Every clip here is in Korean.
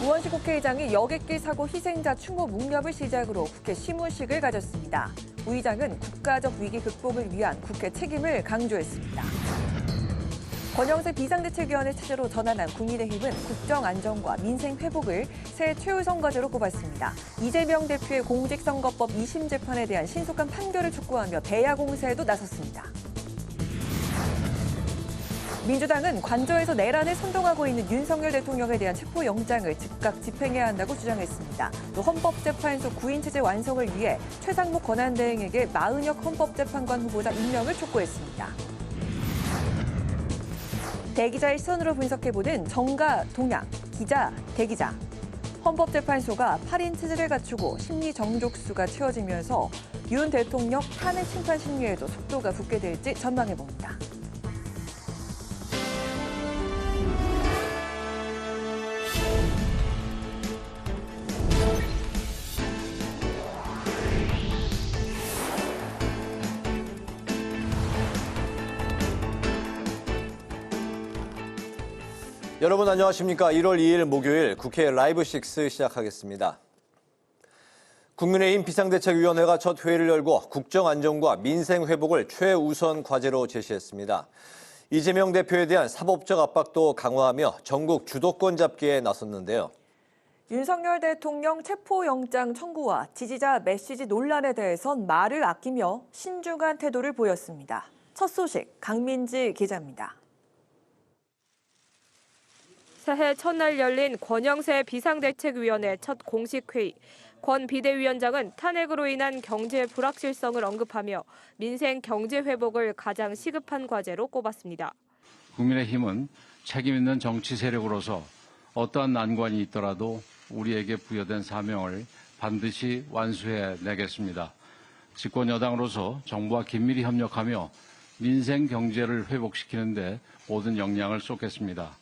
우원식 국회의장이 여객기 사고 희생자 추모 묵념을 시작으로 국회 시무식을 가졌습니다. 우 의장은 국가적 위기 극복을 위한 국회 책임을 강조했습니다. 권영세 비상대책위원회 체제로 전환한 국민의힘은 국정 안정과 민생 회복을 새 최우선 과제로 꼽았습니다. 이재명 대표의 공직선거법 2심 재판에 대한 신속한 판결을 촉구하며 대야 공세에도 나섰습니다. 민주당은 관저에서 내란을 선동하고 있는 윤석열 대통령에 대한 체포영장을 즉각 집행해야 한다고 주장했습니다. 또 헌법재판소 9인 체제 완성을 위해 최상목 권한대행에게 마은혁 헌법재판관 후보자 임명을 촉구했습니다. 대기자의 시선으로 분석해보는 정가, 동향, 기자, 대기자. 헌법재판소가 8인 체제를 갖추고 심리 정족수가 채워지면서 윤 대통령 탄핵 심판 심리에도 속도가 붙게 될지 전망해봅니다. 여러분 안녕하십니까. 1월 2일 목요일 국회 라이브 6 시작하겠습니다. 국민의힘 비상대책위원회가 첫 회의를 열고 국정 안정과 민생 회복을 최우선 과제로 제시했습니다. 이재명 대표에 대한 사법적 압박도 강화하며 전국 주도권 잡기에 나섰는데요. 윤석열 대통령 체포영장 청구와 지지자 메시지 논란에 대해선 말을 아끼며 신중한 태도를 보였습니다. 첫 소식 강민지 기자입니다. 새해 첫날 열린 권영세 비상대책위원회 첫 공식 회의. 권 비대위원장은 탄핵으로 인한 경제 불확실성을 언급하며 민생 경제 회복을 가장 시급한 과제로 꼽았습니다. 국민의힘은 책임 있는 정치 세력으로서 어떠한 난관이 있더라도 우리에게 부여된 사명을 반드시 완수해 내겠습니다. 집권 여당으로서 정부와 긴밀히 협력하며 민생 경제를 회복시키는 데 모든 역량을 쏟겠습니다.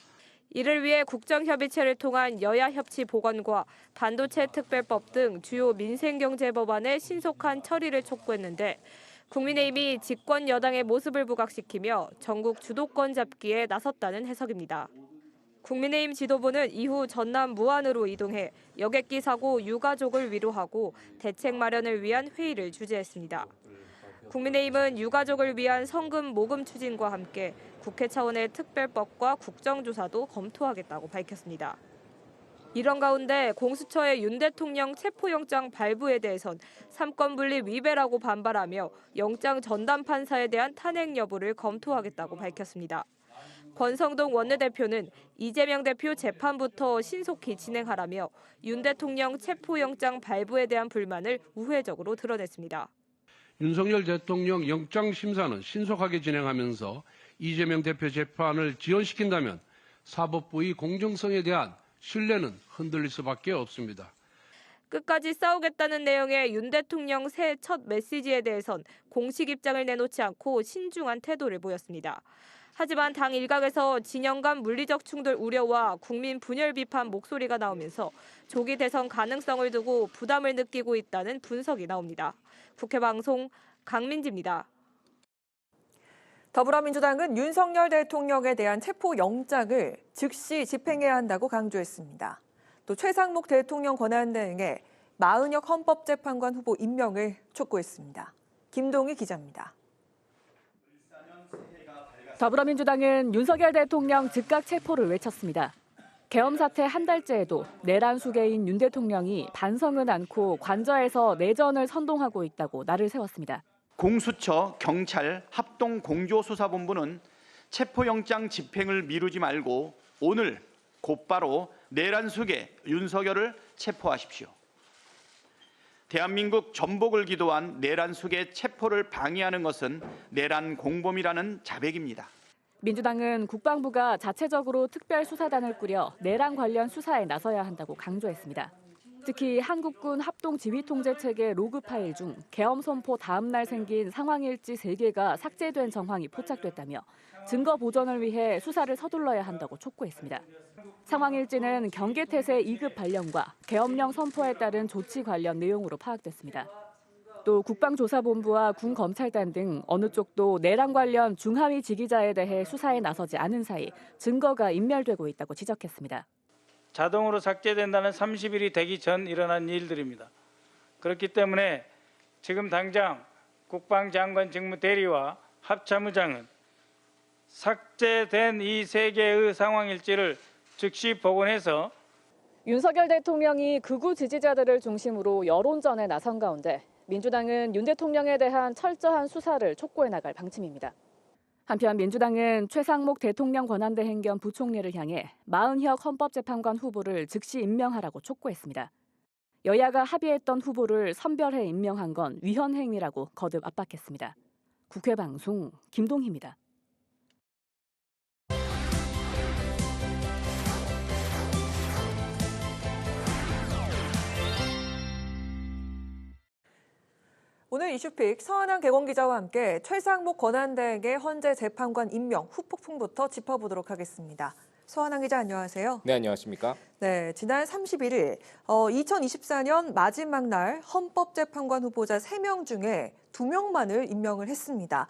이를 위해 국정협의체를 통한 여야 협치 보완과 반도체 특별법 등 주요 민생경제 법안의 신속한 처리를 촉구했는데 국민의힘이 집권 여당의 모습을 부각시키며 전국 주도권 잡기에 나섰다는 해석입니다. 국민의힘 지도부는 이후 전남 무안으로 이동해 여객기 사고 유가족을 위로하고 대책 마련을 위한 회의를 주재했습니다. 국민의힘은 유가족을 위한 성금 모금 추진과 함께 국회 차원의 특별법과 국정조사도 검토하겠다고 밝혔습니다. 이런 가운데 공수처의 윤 대통령 체포영장 발부에 대해선 삼권 분리 위배라고 반발하며 영장 전담 판사에 대한 탄핵 여부를 검토하겠다고 밝혔습니다. 권성동 원내대표는 이재명 대표 재판부터 신속히 진행하라며 윤 대통령 체포영장 발부에 대한 불만을 우회적으로 드러냈습니다. 윤석열 대통령 영장심사는 신속하게 진행하면서 이재명 대표 재판을 지연시킨다면 사법부의 공정성에 대한 신뢰는 흔들릴 수밖에 없습니다. 끝까지 싸우겠다는 내용의 윤 대통령 새해 첫 메시지에 대해선 공식 입장을 내놓지 않고 신중한 태도를 보였습니다. 하지만 당 일각에서 진영 간 물리적 충돌 우려와 국민 분열 비판 목소리가 나오면서 조기 대선 가능성을 두고 부담을 느끼고 있다는 분석이 나옵니다. 국회 방송 강민지입니다. 더불어민주당은 윤석열 대통령에 대한 체포영장을 즉시 집행해야 한다고 강조했습니다. 또 최상목 대통령 권한대행에 마은혁 헌법재판관 후보 임명을 촉구했습니다. 김동희 기자입니다. 더불어민주당은 윤석열 대통령 즉각 체포를 외쳤습니다. 계엄 사태 한 달째에도 내란 수괴인 윤 대통령이 반성은 않고 관저에서 내전을 선동하고 있다고 날을 세웠습니다. 공수처, 경찰, 합동공조수사본부는 체포영장 집행을 미루지 말고 오늘 곧바로 내란 수괴 윤석열을 체포하십시오. 대한민국 전복을 기도한 내란 수괴 체포를 방해하는 것은 내란 공범이라는 자백입니다. 민주당은 국방부가 자체적으로 특별수사단을 꾸려 내란 관련 수사에 나서야 한다고 강조했습니다. 특히 한국군 합동지휘통제체계 로그 파일 중 계엄 선포 다음 날 생긴 상황일지 3개가 삭제된 정황이 포착됐다며 증거 보존을 위해 수사를 서둘러야 한다고 촉구했습니다. 상황일지는 경계태세 2급 발령과 계엄령 선포에 따른 조치 관련 내용으로 파악됐습니다. 또 국방조사본부와 군검찰단 등 어느 쪽도 내란 관련 중하위 지기자에 대해 수사에 나서지 않은 사이 증거가 인멸되고 있다고 지적했습니다. 자동으로 삭제된다는 30일이 되기 전 일어난 일들입니다. 그렇기 때문에 지금 당장 국방장관 직무대리와 합참의장은 삭제된 이 세 개의 상황일지를 즉시 복원해서 윤석열 대통령이 극우 지지자들을 중심으로 여론전에 나선 가운데 민주당은 윤 대통령에 대한 철저한 수사를 촉구해 나갈 방침입니다. 한편 민주당은 최상목 대통령 권한대 행겸 부총리를 향해 마은혁 헌법재판관 후보를 즉시 임명하라고 촉구했습니다. 여야가 합의했던 후보를 선별해 임명한 건 위헌 행위라고 거듭 압박했습니다. 국회 방송 김동희입니다. 오늘 이슈픽 서한ang 개공기자와 함께 최상목 권한대행의 헌재 재판관 임명 후폭풍부터 짚어보도록 하겠습니다. 서한ang 기자 안녕하세요. 네, 안녕하십니까? 네, 지난 31일 2024년 마지막 날 헌법재판관 후보자 3명 중에 2명만을 임명을 했습니다.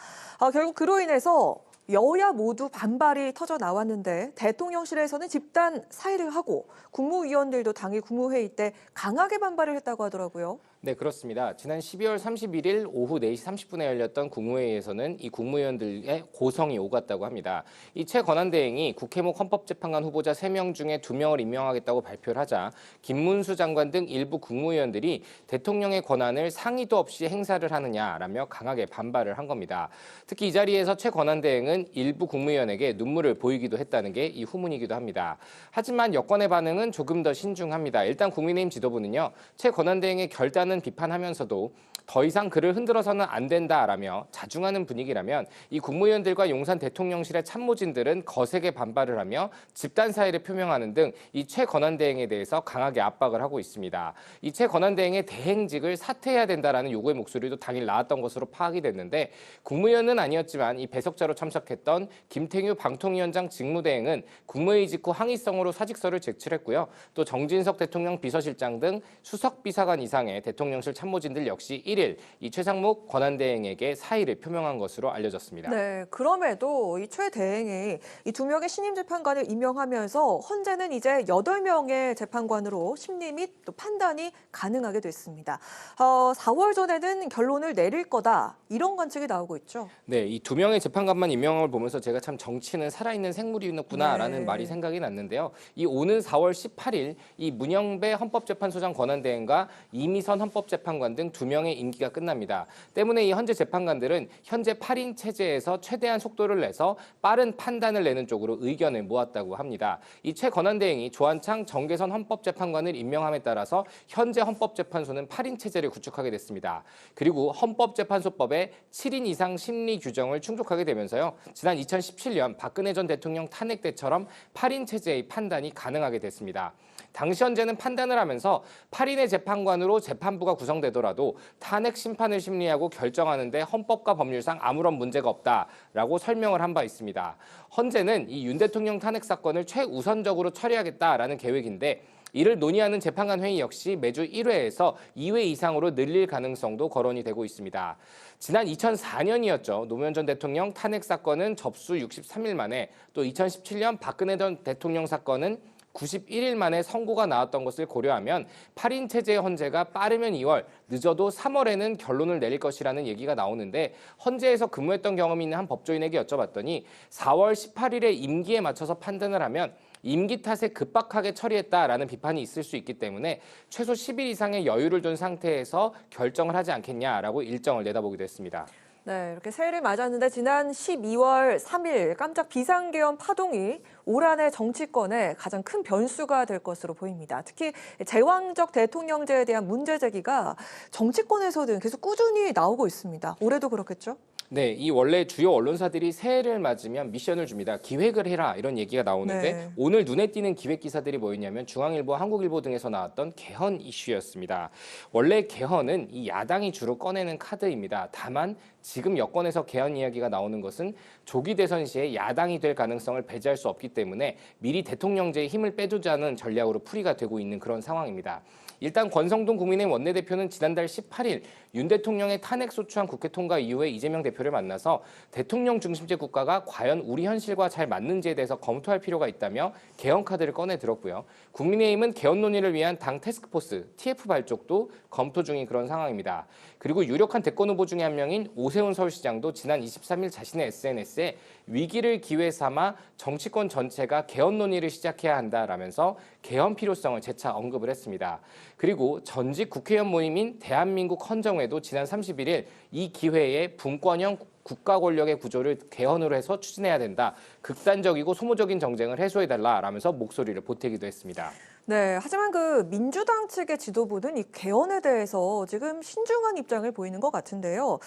결국 그로 인해서 여야 모두 반발이 터져 나왔는데 대통령실에서는 집단 사의를 하고 국무위원들도 당일 국무회의 때 강하게 반발을 했다고 하더라고요. 네, 그렇습니다. 지난 12월 31일 오후 4시 30분에 열렸던 국무회의에서는 이 국무위원들의 고성이 오갔다고 합니다. 이 최 권한대행이 국회목 헌법재판관 후보자 3명 중에 2명을 임명하겠다고 발표를 하자 김문수 장관 등 일부 국무위원들이 대통령의 권한을 상의도 없이 행사를 하느냐라며 강하게 반발을 한 겁니다. 특히 이 자리에서 최 권한대행은 일부 국무위원에게 눈물을 보이기도 했다는 게 이 후문이기도 합니다. 하지만 여권의 반응은 조금 더 신중합니다. 일단 국민의힘 지도부는요, 최 권한대행의 결단은 비판하면서도 더 이상 그를 흔들어서는 안 된다라며 자중하는 분위기라면 이 국무위원들과 용산 대통령실의 참모진들은 거세게 반발을 하며 집단 사의를 표명하는 등 이 최 권한대행에 대해서 강하게 압박을 하고 있습니다. 이 최 권한대행의 대행직을 사퇴해야 된다라는 요구의 목소리도 당일 나왔던 것으로 파악이 됐는데 국무위원은 아니었지만 이 배석자로 참석했던 김태규 방통위원장 직무대행은 국무회의 직후 항의성으로 사직서를 제출했고요. 또 정진석 대통령 비서실장 등 수석비서관 이상의 대통령실 참모진들 역시 1일 이 최상목 권한대행에게 사의를 표명한 것으로 알려졌습니다. 네, 그럼에도 이 최 대행이 이 2명의 신임 재판관을 임명하면서 헌재는 이제 8명의 재판관으로 심리 및 또 판단이 가능하게 됐습니다. 4월 전에는 결론을 내릴 거다 이런 관측이 나오고 있죠. 네, 이 2명의 재판관만 임명을 보면서 제가 참 정치는 살아있는 생물이었구나라는 네. 말이 생각이 났는데요. 이 오는 4월 18일 이 문영배 헌법재판소장 권한대행과 이미선 헌법재판관 등 2명의 임기가 끝납니다. 때문에 이 헌재 재판관들은 현재 8인 체제에서 최대한 속도를 내서 빠른 판단을 내는 쪽으로 의견을 모았다고 합니다. 이 최 권한대행이 조한창 정계선 헌법재판관을 임명함에 따라서 현재 헌법재판소는 8인 체제를 구축하게 됐습니다. 그리고 헌법재판소법에 7인 이상 심리 규정을 충족하게 되면서요. 지난 2017년 박근혜 전 대통령 탄핵 때처럼 8인 체제의 판단이 가능하게 됐습니다. 당시 헌재는 판단을 하면서 8인의 재판관으로 재판부가 구성되더라도 탄핵 심판을 심리하고 결정하는 데 헌법과 법률상 아무런 문제가 없다라고 설명을 한 바 있습니다. 헌재는 이 윤 대통령 탄핵 사건을 최우선적으로 처리하겠다라는 계획인데 이를 논의하는 재판관 회의 역시 매주 1회에서 2회 이상으로 늘릴 가능성도 거론이 되고 있습니다. 지난 2004년이었죠. 노무현 전 대통령 탄핵 사건은 접수 63일 만에 또 2017년 박근혜 전 대통령 사건은 91일 만에 선고가 나왔던 것을 고려하면 8인 체제의 헌재가 빠르면 2월, 늦어도 3월에는 결론을 내릴 것이라는 얘기가 나오는데 헌재에서 근무했던 경험이 있는 한 법조인에게 여쭤봤더니 4월 18일에 임기에 맞춰서 판단을 하면 임기 탓에 급박하게 처리했다라는 비판이 있을 수 있기 때문에 최소 10일 이상의 여유를 둔 상태에서 결정을 하지 않겠냐라고 일정을 내다보기도 했습니다. 네, 이렇게 새해를 맞았는데 지난 12월 3일 깜짝 비상계엄 파동이 올 한해 정치권에 가장 큰 변수가 될 것으로 보입니다. 특히 제왕적 대통령제에 대한 문제 제기가 정치권에서는 계속 꾸준히 나오고 있습니다. 올해도 그렇겠죠? 네, 이 원래 주요 언론사들이 새해를 맞으면 미션을 줍니다. 기획을 해라 이런 얘기가 나오는데 네. 오늘 눈에 띄는 기획 기사들이 뭐였냐면 중앙일보, 한국일보 등에서 나왔던 개헌 이슈였습니다. 원래 개헌은 이 야당이 주로 꺼내는 카드입니다. 다만 지금 여권에서 개헌 이야기가 나오는 것은 조기 대선 시에 야당이 될 가능성을 배제할 수 없기 때문에 미리 대통령제에 힘을 빼두자는 전략으로 풀이가 되고 있는 그런 상황입니다. 일단 권성동 국민의힘 원내대표는 지난달 18일 윤 대통령의 탄핵 소추안 국회 통과 이후에 이재명 대표를 만나서 대통령 중심제 국가가 과연 우리 현실과 잘 맞는지에 대해서 검토할 필요가 있다며 개헌 카드를 꺼내 들었고요. 국민의힘은 개헌 논의를 위한 당 태스크포스 TF 발족도 검토 중인 그런 상황입니다. 그리고 유력한 대권 후보 중에 한 명인 오세훈 서울시장도 지난 23일 자신의 SNS에 위기를 기회 삼아 정치권 전체가 개헌 논의를 시작해야 한다라면서 개헌 필요성을 재차 언급을 했습니다. 그리고 전직 국회의원 모임인 대한민국 헌정회도 지난 31일 이 기회에 분권형 국가 권력의 구조를 개헌으로 해서 추진해야 된다. 극단적이고 소모적인 정쟁을 해소해달라라면서 목소리를 보태기도 했습니다. 네, 하지만 그 민주당 측의 지도부는 이 개헌에 대해서 지금 신중한 입장을 보이는 것 같은데요.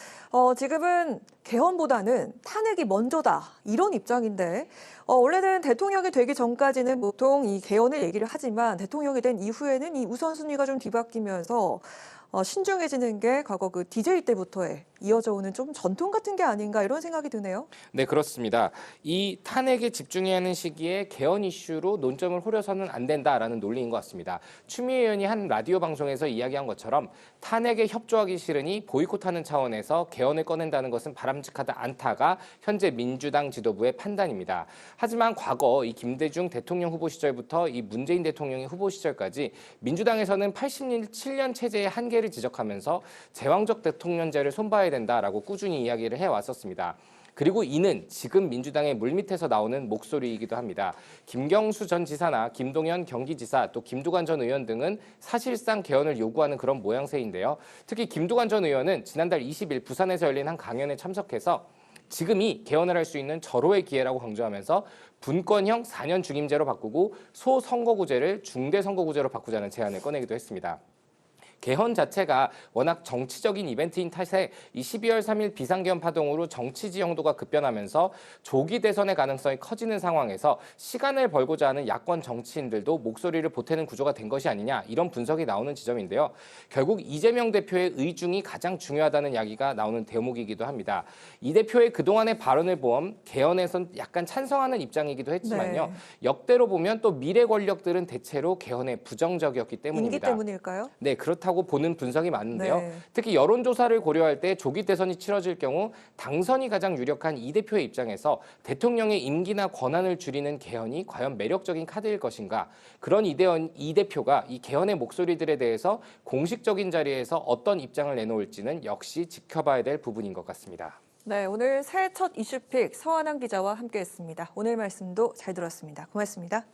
지금은 개헌보다는 탄핵이 먼저다 이런 입장인데 원래는 대통령이 되기 전까지는 보통 이 개헌을 얘기를 하지만 대통령이 된 이후에는 이 우선순위가 좀 뒤바뀌면서 신중해지는 게 과거 그 DJ 때부터의 이어져 오는 좀 전통 같은 게 아닌가 이런 생각이 드네요. 네, 그렇습니다. 이 탄핵에 집중해야 하는 시기에 개헌 이슈로 논점을 호려서는 안 된다라는 논리인 것 같습니다. 추미애 의원이 한 라디오 방송에서 이야기한 것처럼 탄핵에 협조하기 싫으니 보이콧하는 차원에서 개헌을 꺼낸다는 것은 바람직하지 않다가 현재 민주당 지도부의 판단입니다. 하지만 과거 이 김대중 대통령 후보 시절부터 이 문재인 대통령의 후보 시절까지 민주당에서는 87년 체제의 한계를 지적하면서 제왕적 대통령제를 손봐야 된다라고 꾸준히 이야기를 해왔었습니다. 그리고 이는 지금 민주당의 물밑에서 나오는 목소리이기도 합니다. 김경수 전 지사나 김동연 경기지사 또 김두관 전 의원 등은 사실상 개헌을 요구하는 그런 모양새인데요. 특히 김두관 전 의원은 지난달 20일 부산에서 열린 한 강연에 참석해서 지금이 개헌을 할 수 있는 절호의 기회라고 강조하면서 분권형 4년 중임제로 바꾸고 소선거구제를 중대선거구제로 바꾸자는 제안을 꺼내기도 했습니다. 개헌 자체가 워낙 정치적인 이벤트인 탓에 이 12월 3일 비상개헌 파동으로 정치 지형도가 급변하면서 조기 대선의 가능성이 커지는 상황에서 시간을 벌고자 하는 야권 정치인들도 목소리를 보태는 구조가 된 것이 아니냐 이런 분석이 나오는 지점인데요. 결국 이재명 대표의 의중이 가장 중요하다는 이야기가 나오는 대목이기도 합니다. 이 대표의 그동안의 발언을 보면 개헌에선 약간 찬성하는 입장이기도 했지만요. 네. 역대로 보면 또 미래 권력들은 대체로 개헌에 부정적이었기 때문입니다. 임기 때문일까요? 네, 그렇다고 보는 분석이 많은데요. 네. 특히 여론조사를 고려할 때 조기 대선이 치러질 경우 당선이 가장 유력한 이 대표의 입장에서 대통령의 임기나 권한을 줄이는 개헌이 과연 매력적인 카드일 것인가. 그런 이 대표가 이 개헌의 목소리들에 대해서 공식적인 자리에서 어떤 입장을 내놓을지는 역시 지켜봐야 될 부분인 것 같습니다. 네, 오늘 새해 첫 이슈픽 서한ang 기자와 함께했습니다. 오늘 말씀도 잘 들었습니다. 고맙습니다.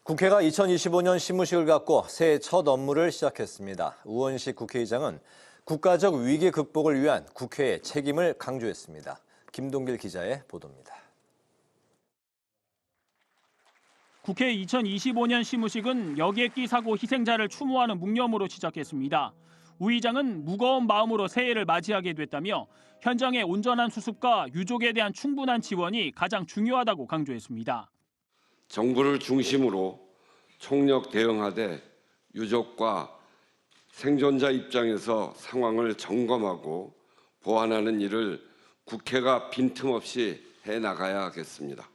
국회가 2025년 시무식을 갖고 새해 첫 업무를 시작했습니다. 우원식 국회의장은 국가적 위기 극복을 위한 국회의 책임을 강조했습니다. 김동길 기자의 보도입니다. 국회 2025년 시무식은 여객기 사고 희생자를 추모하는 묵념으로 시작했습니다. 우 의장은 무거운 마음으로 새해를 맞이하게 됐다며 현장의 온전한 수습과 유족에 대한 충분한 지원이 가장 중요하다고 강조했습니다. 정부를 중심으로 총력 대응하되 유족과 생존자 입장에서 상황을 점검하고 보완하는 일을 국회가 빈틈없이 해나가야 하겠습니다.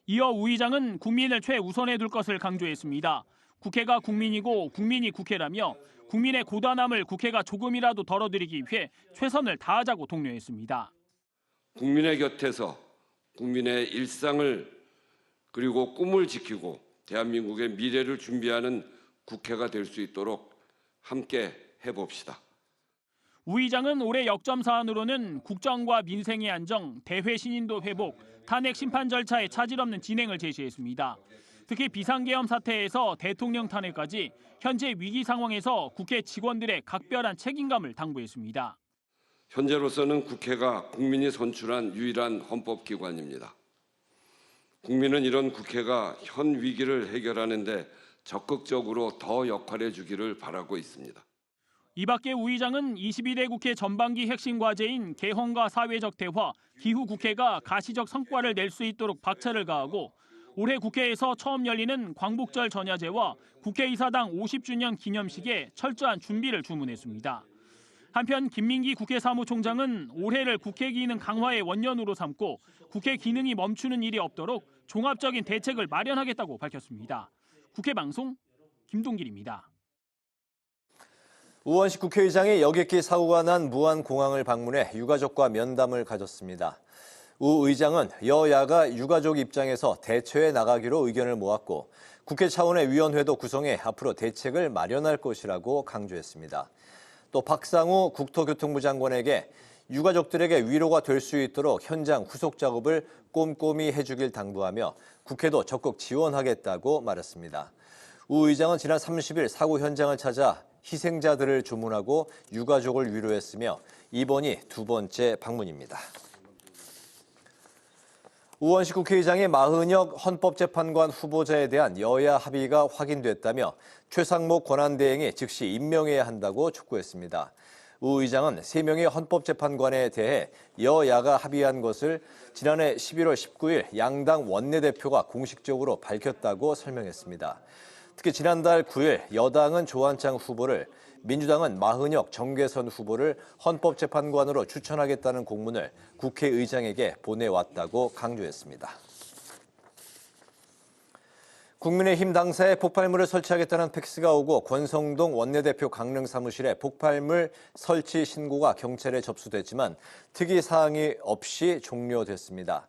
이어 우 의장은 국민을 최우선에 둘 것을 강조했습니다. 국회가 국민이고 국민이 국회라며 국민의 고단함을 국회가 조금이라도 덜어드리기 위해 최선을 다하자고 독려했습니다. 국민의 곁에서 국민의 일상을 그리고 꿈을 지키고 대한민국의 미래를 준비하는 국회가 될 수 있도록 함께 해봅시다. 우 의장은 올해 역점 사안으로는 국정과 민생의 안정, 대회 신인도 회복, 탄핵 심판 절차의 차질 없는 진행을 제시했습니다. 특히 비상계엄 사태에서 대통령 탄핵까지 현재 위기 상황에서 국회 직원들의 각별한 책임감을 당부했습니다. 현재로서는 국회가 국민이 선출한 유일한 헌법기관입니다. 국민은 이런 국회가 현 위기를 해결하는 데 적극적으로 더 역할해 주기를 바라고 있습니다. 이 밖에 우 의장은 22대 국회 전반기 핵심 과제인 개헌과 사회적 대화, 기후 국회가 가시적 성과를 낼 수 있도록 박차를 가하고 올해 국회에서 처음 열리는 광복절 전야제와 국회의사당 50주년 기념식에 철저한 준비를 주문했습니다. 한편 김민기 국회 사무총장은 올해를 국회 기능 강화의 원년으로 삼고 국회 기능이 멈추는 일이 없도록 종합적인 대책을 마련하겠다고 밝혔습니다. 국회 방송 김동길입니다. 우원식 국회의장이 여객기 사고가 난 무안공항을 방문해 유가족과 면담을 가졌습니다. 우 의장은 여야가 유가족 입장에서 대처해 나가기로 의견을 모았고 국회 차원의 위원회도 구성해 앞으로 대책을 마련할 것이라고 강조했습니다. 또 박상우 국토교통부 장관에게 유가족들에게 위로가 될 수 있도록 현장 후속 작업을 꼼꼼히 해주길 당부하며 국회도 적극 지원하겠다고 말했습니다. 우 의장은 지난 30일 사고 현장을 찾아 희생자들을 조문하고 유가족을 위로했으며 이번이 두 번째 방문입니다. 우원식 국회의장의 마흔혁 헌법재판관 후보자에 대한 여야 합의가 확인됐다며 최상목 권한대행이 즉시 임명해야 한다고 촉구했습니다. 우 의장은 3명의 헌법재판관에 대해 여야가 합의한 것을 지난해 11월 19일 양당 원내대표가 공식적으로 밝혔다고 설명했습니다. 특히 지난달 9일 여당은 조한창 후보를, 민주당은 마흔혁 정계선 후보를 헌법재판관으로 추천하겠다는 공문을 국회의장에게 보내왔다고 강조했습니다. 국민의힘 당사에 폭발물을 설치하겠다는 팩스가 오고 권성동 원내대표 강릉 사무실에 폭발물 설치 신고가 경찰에 접수됐지만 특이사항이 없이 종료됐습니다.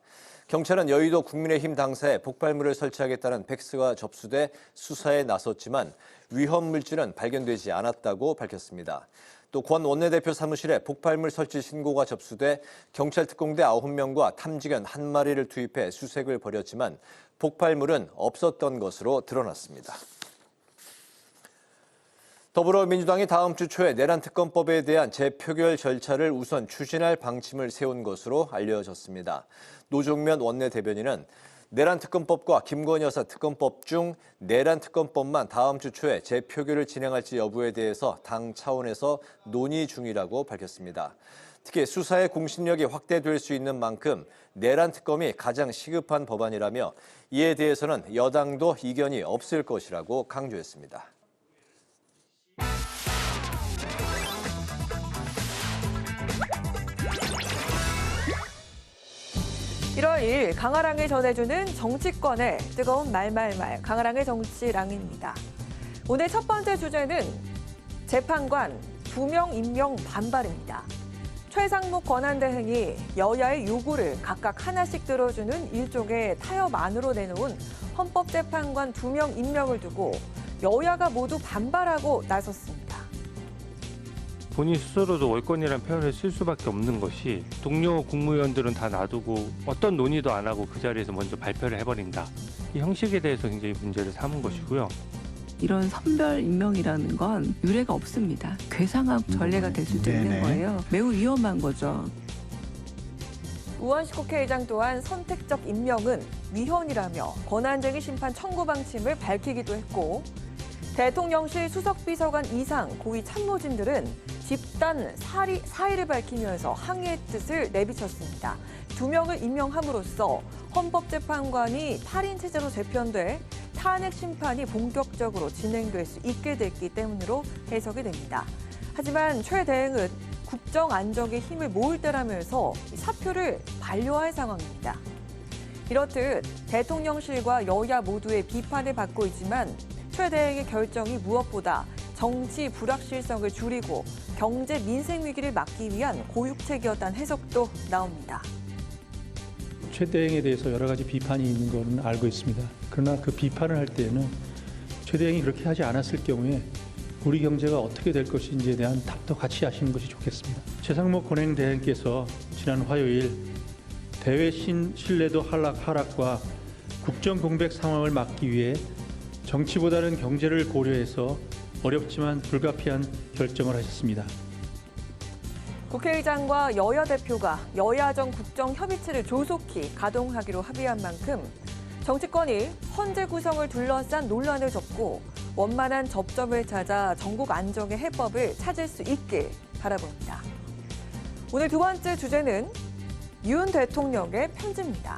경찰은 여의도 국민의힘 당사에 폭발물을 설치하겠다는 팩스가 접수돼 수사에 나섰지만 위험 물질은 발견되지 않았다고 밝혔습니다. 또 권 원내대표 사무실에 폭발물 설치 신고가 접수돼 경찰 특공대 9명과 탐지견 1마리를 투입해 수색을 벌였지만 폭발물은 없었던 것으로 드러났습니다. 더불어민주당이 다음 주 초에 내란특검법에 대한 재표결 절차를 우선 추진할 방침을 세운 것으로 알려졌습니다. 노종면 원내대변인은 내란특검법과 김건희 여사 특검법 중 내란특검법만 다음 주 초에 재표결을 진행할지 여부에 대해서 당 차원에서 논의 중이라고 밝혔습니다. 특히 수사의 공신력이 확대될 수 있는 만큼 내란특검이 가장 시급한 법안이라며 이에 대해서는 여당도 이견이 없을 것이라고 강조했습니다. 1월 2일 강아랑이 전해주는 정치권의 뜨거운 말말말, 강아랑의 정치랑입니다. 오늘 첫 번째 주제는 재판관 2명 임명 반발입니다. 최상목 권한대행이 여야의 요구를 각각 하나씩 들어주는 일종의 타협 안으로 내놓은 헌법재판관 2명 임명을 두고 여야가 모두 반발하고 나섰습니다. 본인 스스로도 월권이라는 표현을 쓸 수밖에 없는 것이 동료 국무위원들은 다 놔두고 어떤 논의도 안 하고 그 자리에서 먼저 발표를 해버린다. 이 형식에 대해서 굉장히 문제를 삼은 것이고요. 이런 선별 임명이라는 건 유례가 없습니다. 괴상한 전례가 될 수도 있는 거예요. 매우 위험한 거죠. 우원식 국회의장 또한 선택적 임명은 위헌이라며 권한쟁의 심판 청구 방침을 밝히기도 했고 대통령실 수석비서관 이상 고위 참모진들은 집단 사의를 밝히면서 항의의 뜻을 내비쳤습니다. 2명을 임명함으로써 헌법재판관이 8인 체제로 재편돼 탄핵 심판이 본격적으로 진행될 수 있게 됐기 때문으로 해석이 됩니다. 하지만 최 대행은 국정 안정에 힘을 모을 때라면서 사표를 반려할 상황입니다. 이렇듯 대통령실과 여야 모두의 비판을 받고 있지만 최 대행의 결정이 무엇보다 정치 불확실성을 줄이고 경제 민생 위기를 막기 위한 고육책이었다는 해석도 나옵니다. 최 대행에 대해서 여러 가지 비판이 있는 것은 알고 있습니다. 그러나 그 비판을 할 때에는 최 대행이 그렇게 하지 않았을 경우에 우리 경제가 어떻게 될 것인지에 대한 답도 같이 하시는 것이 좋겠습니다. 최상목 권행 대행께서 지난 화요일 대외 신뢰도 하락과 국정 공백 상황을 막기 위해 정치보다는 경제를 고려해서 어렵지만 불가피한 결정을 하셨습니다. 국회의장과 여야 대표가 여야정 국정협의체를 조속히 가동하기로 합의한 만큼 정치권이 헌재 구성을 둘러싼 논란을 접고 원만한 접점을 찾아 전국 안정의 해법을 찾을 수 있길 바라봅니다. 오늘 두 번째 주제는 윤 대통령의 편지입니다.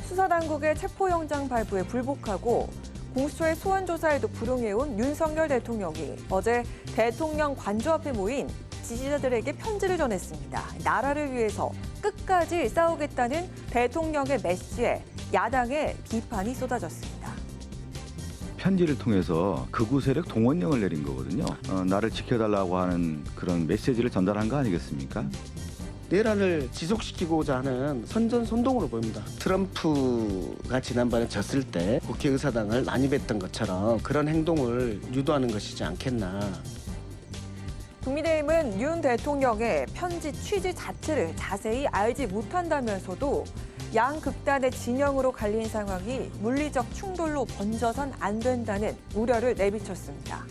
수사당국의 체포영장 발부에 불복하고 공수처의 소환조사에도 불응해온 윤석열 대통령이 어제 대통령 관저 앞에 모인 지지자들에게 편지를 전했습니다. 나라를 위해서 끝까지 싸우겠다는 대통령의 메시지에 야당의 비판이 쏟아졌습니다. 편지를 통해서 극우 세력 동원령을 내린 거거든요. 나를 지켜달라고 하는 그런 메시지를 전달한 거 아니겠습니까? 내란을 지속시키고자 하는 선전선동으로 보입니다. 트럼프가 지난번에 졌을 때 국회의사당을 난입했던 것처럼 그런 행동을 유도하는 것이지 않겠나. 국민의힘은 윤 대통령의 편지 취지 자체를 자세히 알지 못한다면서도 양 극단의 진영으로 갈린 상황이 물리적 충돌로 번져선 안 된다는 우려를 내비쳤습니다.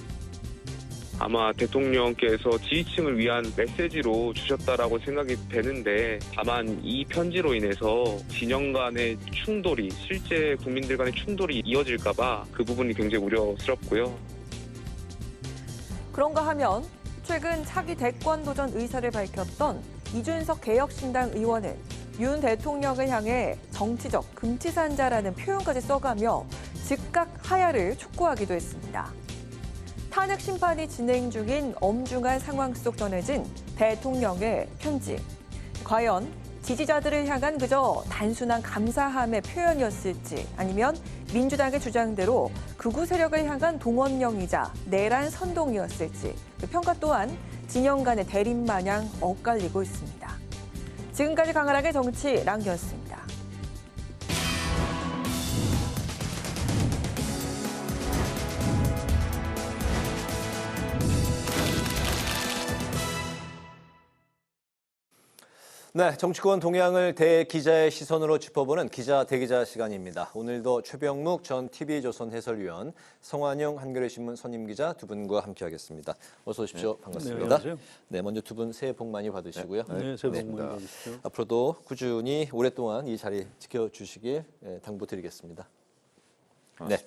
아마 대통령께서 지지층을 위한 메시지로 주셨다라고 생각이 되는데 다만 이 편지로 인해서 진영 간의 충돌이 실제 국민들 간의 충돌이 이어질까 봐 그 부분이 굉장히 우려스럽고요. 그런가 하면 최근 차기 대권 도전 의사를 밝혔던 이준석 개혁신당 의원은 윤 대통령을 향해 정치적 금치산자라는 표현까지 써가며 즉각 하야를 촉구하기도 했습니다. 탄핵 심판이 진행 중인 엄중한 상황 속 전해진 대통령의 편지. 과연 지지자들을 향한 그저 단순한 감사함의 표현이었을지 아니면 민주당의 주장대로 극우 세력을 향한 동원령이자 내란 선동이었을지 그 평가 또한 진영 간의 대립 마냥 엇갈리고 있습니다. 지금까지 강하락의 정치 랑기였습니다. 네, 정치권 동향을 대기자의 시선으로 짚어보는 기자 대기자 시간입니다. 오늘도 최병묵 전 TV조선 해설위원, 성환영 한겨레신문 선임기자 두 분과 함께하겠습니다. 어서 오십시오. 네. 반갑습니다. 네, 안녕하세요. 네, 먼저 두 분 새해 복 많이 받으시고요. 네, 새해 복 많이 받으십시오. 앞으로도 꾸준히 오랫동안 이 자리 지켜주시길 당부드리겠습니다. 네.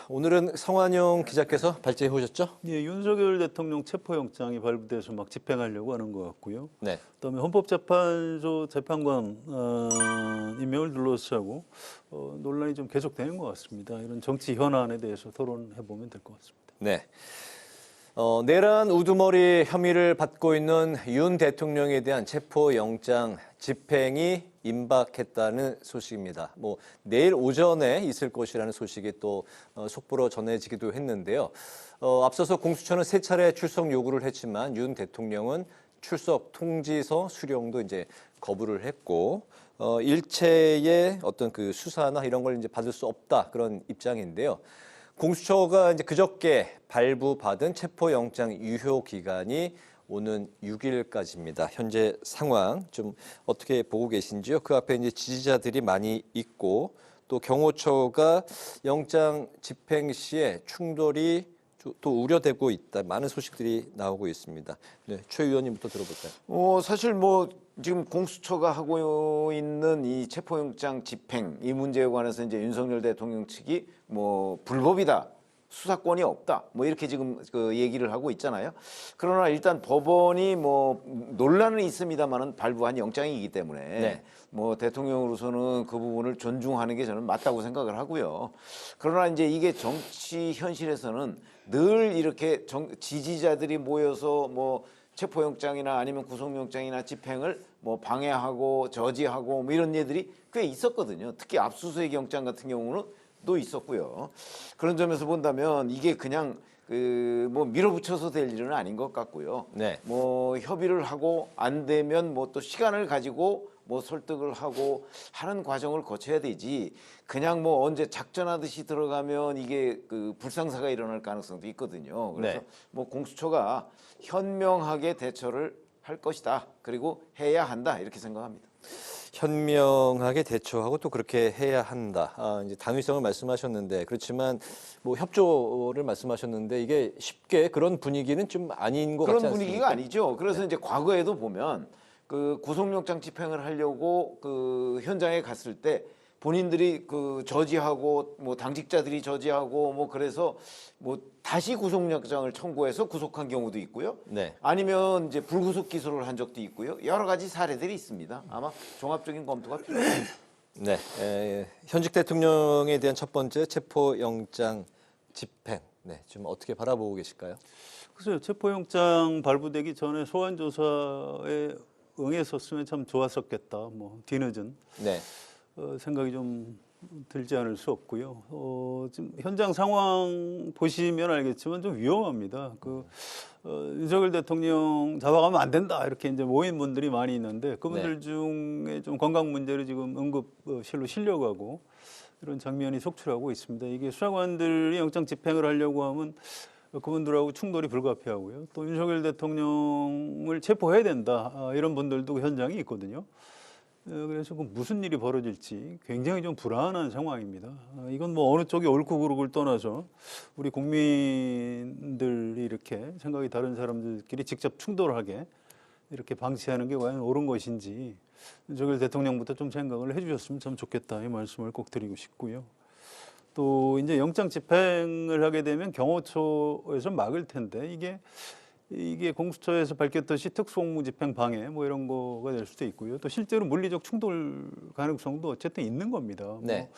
오늘은 성환영 기자께서 발제해 오셨죠? 예, 윤석열 대통령 체포영장이 발부돼서 막 집행하려고 하는 것 같고요. 네. 그다음에 헌법재판소 재판관 임명을 둘러싸고 논란이 좀 계속되는 것 같습니다. 이런 정치 현안에 대해서 토론해 보면 될 것 같습니다. 네. 내란 우두머리 혐의를 받고 있는 윤 대통령에 대한 체포영장 집행이 임박했다는 소식입니다. 내일 오전에 있을 것이라는 소식이 또 속보로 전해지기도 했는데요. 앞서서 공수처는 3차례 출석 요구를 했지만 윤 대통령은 출석 통지서 수령도 이제 거부를 했고 일체의 어떤 그 수사나 이런 걸 이제 받을 수 없다 그런 입장인데요. 공수처가 이제 그저께 발부받은 체포영장 유효 기간이 오는 6일까지입니다. 현재 상황 좀 어떻게 보고 계신지요? 그 앞에 이제 지지자들이 많이 있고 또 경호처가 영장 집행 시에 충돌이 또 우려되고 있다. 많은 소식들이 나오고 있습니다. 네, 최 의원님부터 들어볼까요? 사실 지금 공수처가 하고 있는 이 체포영장 집행 이 문제에 관해서 이제 윤석열 대통령 측이 불법이다. 수사권이 없다. 이렇게 지금 그 얘기를 하고 있잖아요. 그러나 일단 법원이 논란은 있습니다만은 발부한 영장이기 때문에 네. 대통령으로서는 그 부분을 존중하는 게 저는 맞다고 생각을 하고요. 그러나 이제 이게 정치 현실에서는 늘 이렇게 지지자들이 모여서 체포영장이나 아니면 구속영장이나 집행을 방해하고 저지하고 이런 일들이 꽤 있었거든요. 특히 압수수색 영장 같은 경우는 또 있었고요. 그런 점에서 본다면 이게 그냥 밀어붙여서 될 일은 아닌 것 같고요. 네. 협의를 하고 안 되면 또 시간을 가지고 설득을 하고 하는 과정을 거쳐야 되지. 그냥 언제 작전하듯이 들어가면 이게 불상사가 일어날 가능성도 있거든요. 그래서 네. 공수처가 현명하게 대처를 할 것이다. 그리고 해야 한다. 이렇게 생각합니다. 현명하게 대처하고 또 그렇게 해야 한다. 이제 당위성을 말씀하셨는데 그렇지만 협조를 말씀하셨는데 이게 쉽게 그런 분위기는 좀 아닌 것 같지 않습니까? 그런 분위기가 아니죠. 그래서 이제 과거에도 보면 구속영장 집행을 하려고 현장에 갔을 때 본인들이 저지하고 당직자들이 저지하고 그래서 다시 구속영장을 청구해서 구속한 경우도 있고요. 네. 아니면 이제 불구속 기소를 한 적도 있고요. 여러 가지 사례들이 있습니다. 아마 종합적인 검토가 필요합니다. 네. 현직 대통령에 대한 첫 번째 체포영장 집행. 네, 좀 어떻게 바라보고 계실까요? 글쎄요, 체포영장 발부되기 전에 소환 조사에 응했었으면 참 좋았었겠다. 뭐 뒤늦은 네. 생각이 좀 들지 않을 수 없고요. 지금 현장 상황 보시면 알겠지만 좀 위험합니다. 윤석열 대통령 잡아가면 안 된다 이렇게 이제 모인 분들이 많이 있는데 그분들 중에 좀 건강 문제로 지금 응급실로 실려가고 이런 장면이 속출하고 있습니다. 이게 수사관들이 영장 집행을 하려고 하면 그분들하고 충돌이 불가피하고요. 또 윤석열 대통령을 체포해야 된다 이런 분들도 현장에 있거든요. 그래서 무슨 일이 벌어질지 굉장히 좀 불안한 상황입니다. 이건 뭐 어느 쪽이 옳고 그르고를 떠나서 우리 국민들이 이렇게 생각이 다른 사람들끼리 직접 충돌하게 이렇게 방치하는 게 과연 옳은 것인지 윤석열 대통령부터 좀 생각을 해주셨으면 참 좋겠다 이 말씀을 꼭 드리고 싶고요. 또 이제 영장 집행을 하게 되면 경호처에서 막을 텐데 이게 공수처에서 밝혔듯이 특수공무집행 방해 뭐 이런 거가 될 수도 있고요. 또 실제로 물리적 충돌 가능성도 어쨌든 있는 겁니다. 네. 뭐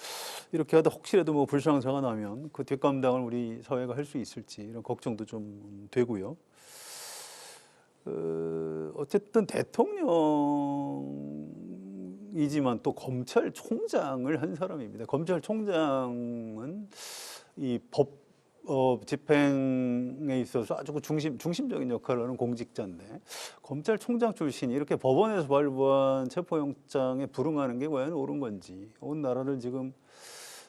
이렇게 하다 혹시라도 뭐 불상사가 나면 그 뒷감당을 우리 사회가 할 수 있을지 이런 걱정도 좀 되고요. 어쨌든 대통령이지만 또 검찰총장을 한 사람입니다. 검찰총장은 이 집행에 있어서 아주 중심적인 역할을 하는 공직자인데 검찰총장 출신이 이렇게 법원에서 발부한 체포영장에 불응하는 게 과연 옳은 건지 온 나라를 지금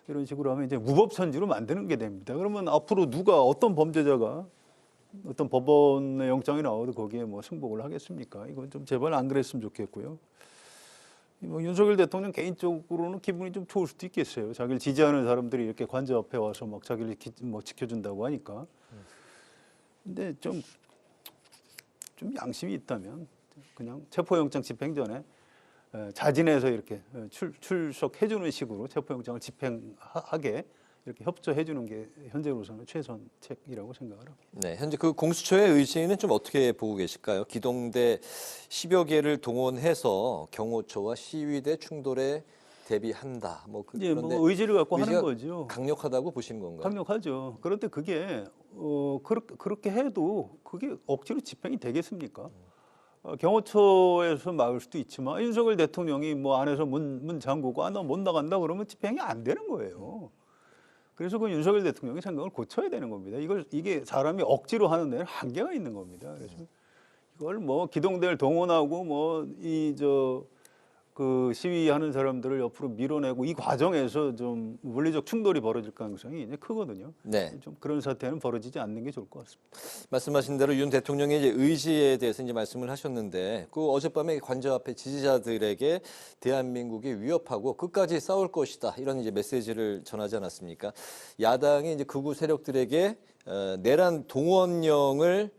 이런 식으로 하면 이제 무법천지로 만드는 게 됩니다. 그러면 앞으로 누가 어떤 범죄자가 어떤 법원의 영장이 나와도 거기에 뭐 승복을 하겠습니까? 이건 좀 제발 안 그랬으면 좋겠고요. 뭐 윤석열 대통령 개인적으로는 기분이 좀 좋을 수도 있겠어요. 자기를 지지하는 사람들이 이렇게 관저 앞에 와서 막 자기를 뭐 지켜준다고 하니까. 근데 좀 양심이 있다면 그냥 체포영장 집행 전에 자진해서 이렇게 출석해주는 식으로 체포영장을 집행하게 이렇게 협조해주는 게 현재로서는 최선책이라고 생각을 합니다. 네, 현재 그 공수처의 의지는 좀 어떻게 보고 계실까요? 기동대 10여 개를 동원해서 경호처와 시위대 충돌에 대비한다. 뭐 의지를 갖고 하는 거죠. 강력하다고 보시는 건가요? 강력하죠. 그런데 그게 그렇게 해도 그게 억지로 집행이 되겠습니까? 경호처에서 막을 수도 있지만 윤석열 대통령이 뭐 안에서 문 잠그고 너 못 나간다 그러면 집행이 안 되는 거예요. 그래서 그 윤석열 대통령이 생각을 고쳐야 되는 겁니다. 이게 사람이 억지로 하는 데는 한계가 있는 겁니다. 그래서 이걸 뭐 기동대를 동원하고 그 시위하는 사람들을 옆으로 밀어내고 이 과정에서 좀 물리적 충돌이 벌어질 가능성이 이제 크거든요. 네. 좀 그런 사태는 벌어지지 않는 게 좋을 것 같습니다. 말씀하신 대로 윤 대통령의 이제 의지에 대해서 이제 말씀을 하셨는데 그 어젯밤에 관저 앞에 지지자들에게 대한민국이 위협하고 끝까지 싸울 것이다 이런 이제 메시지를 전하지 않았습니까? 야당이 이제 극우 세력들에게 내란 동원령을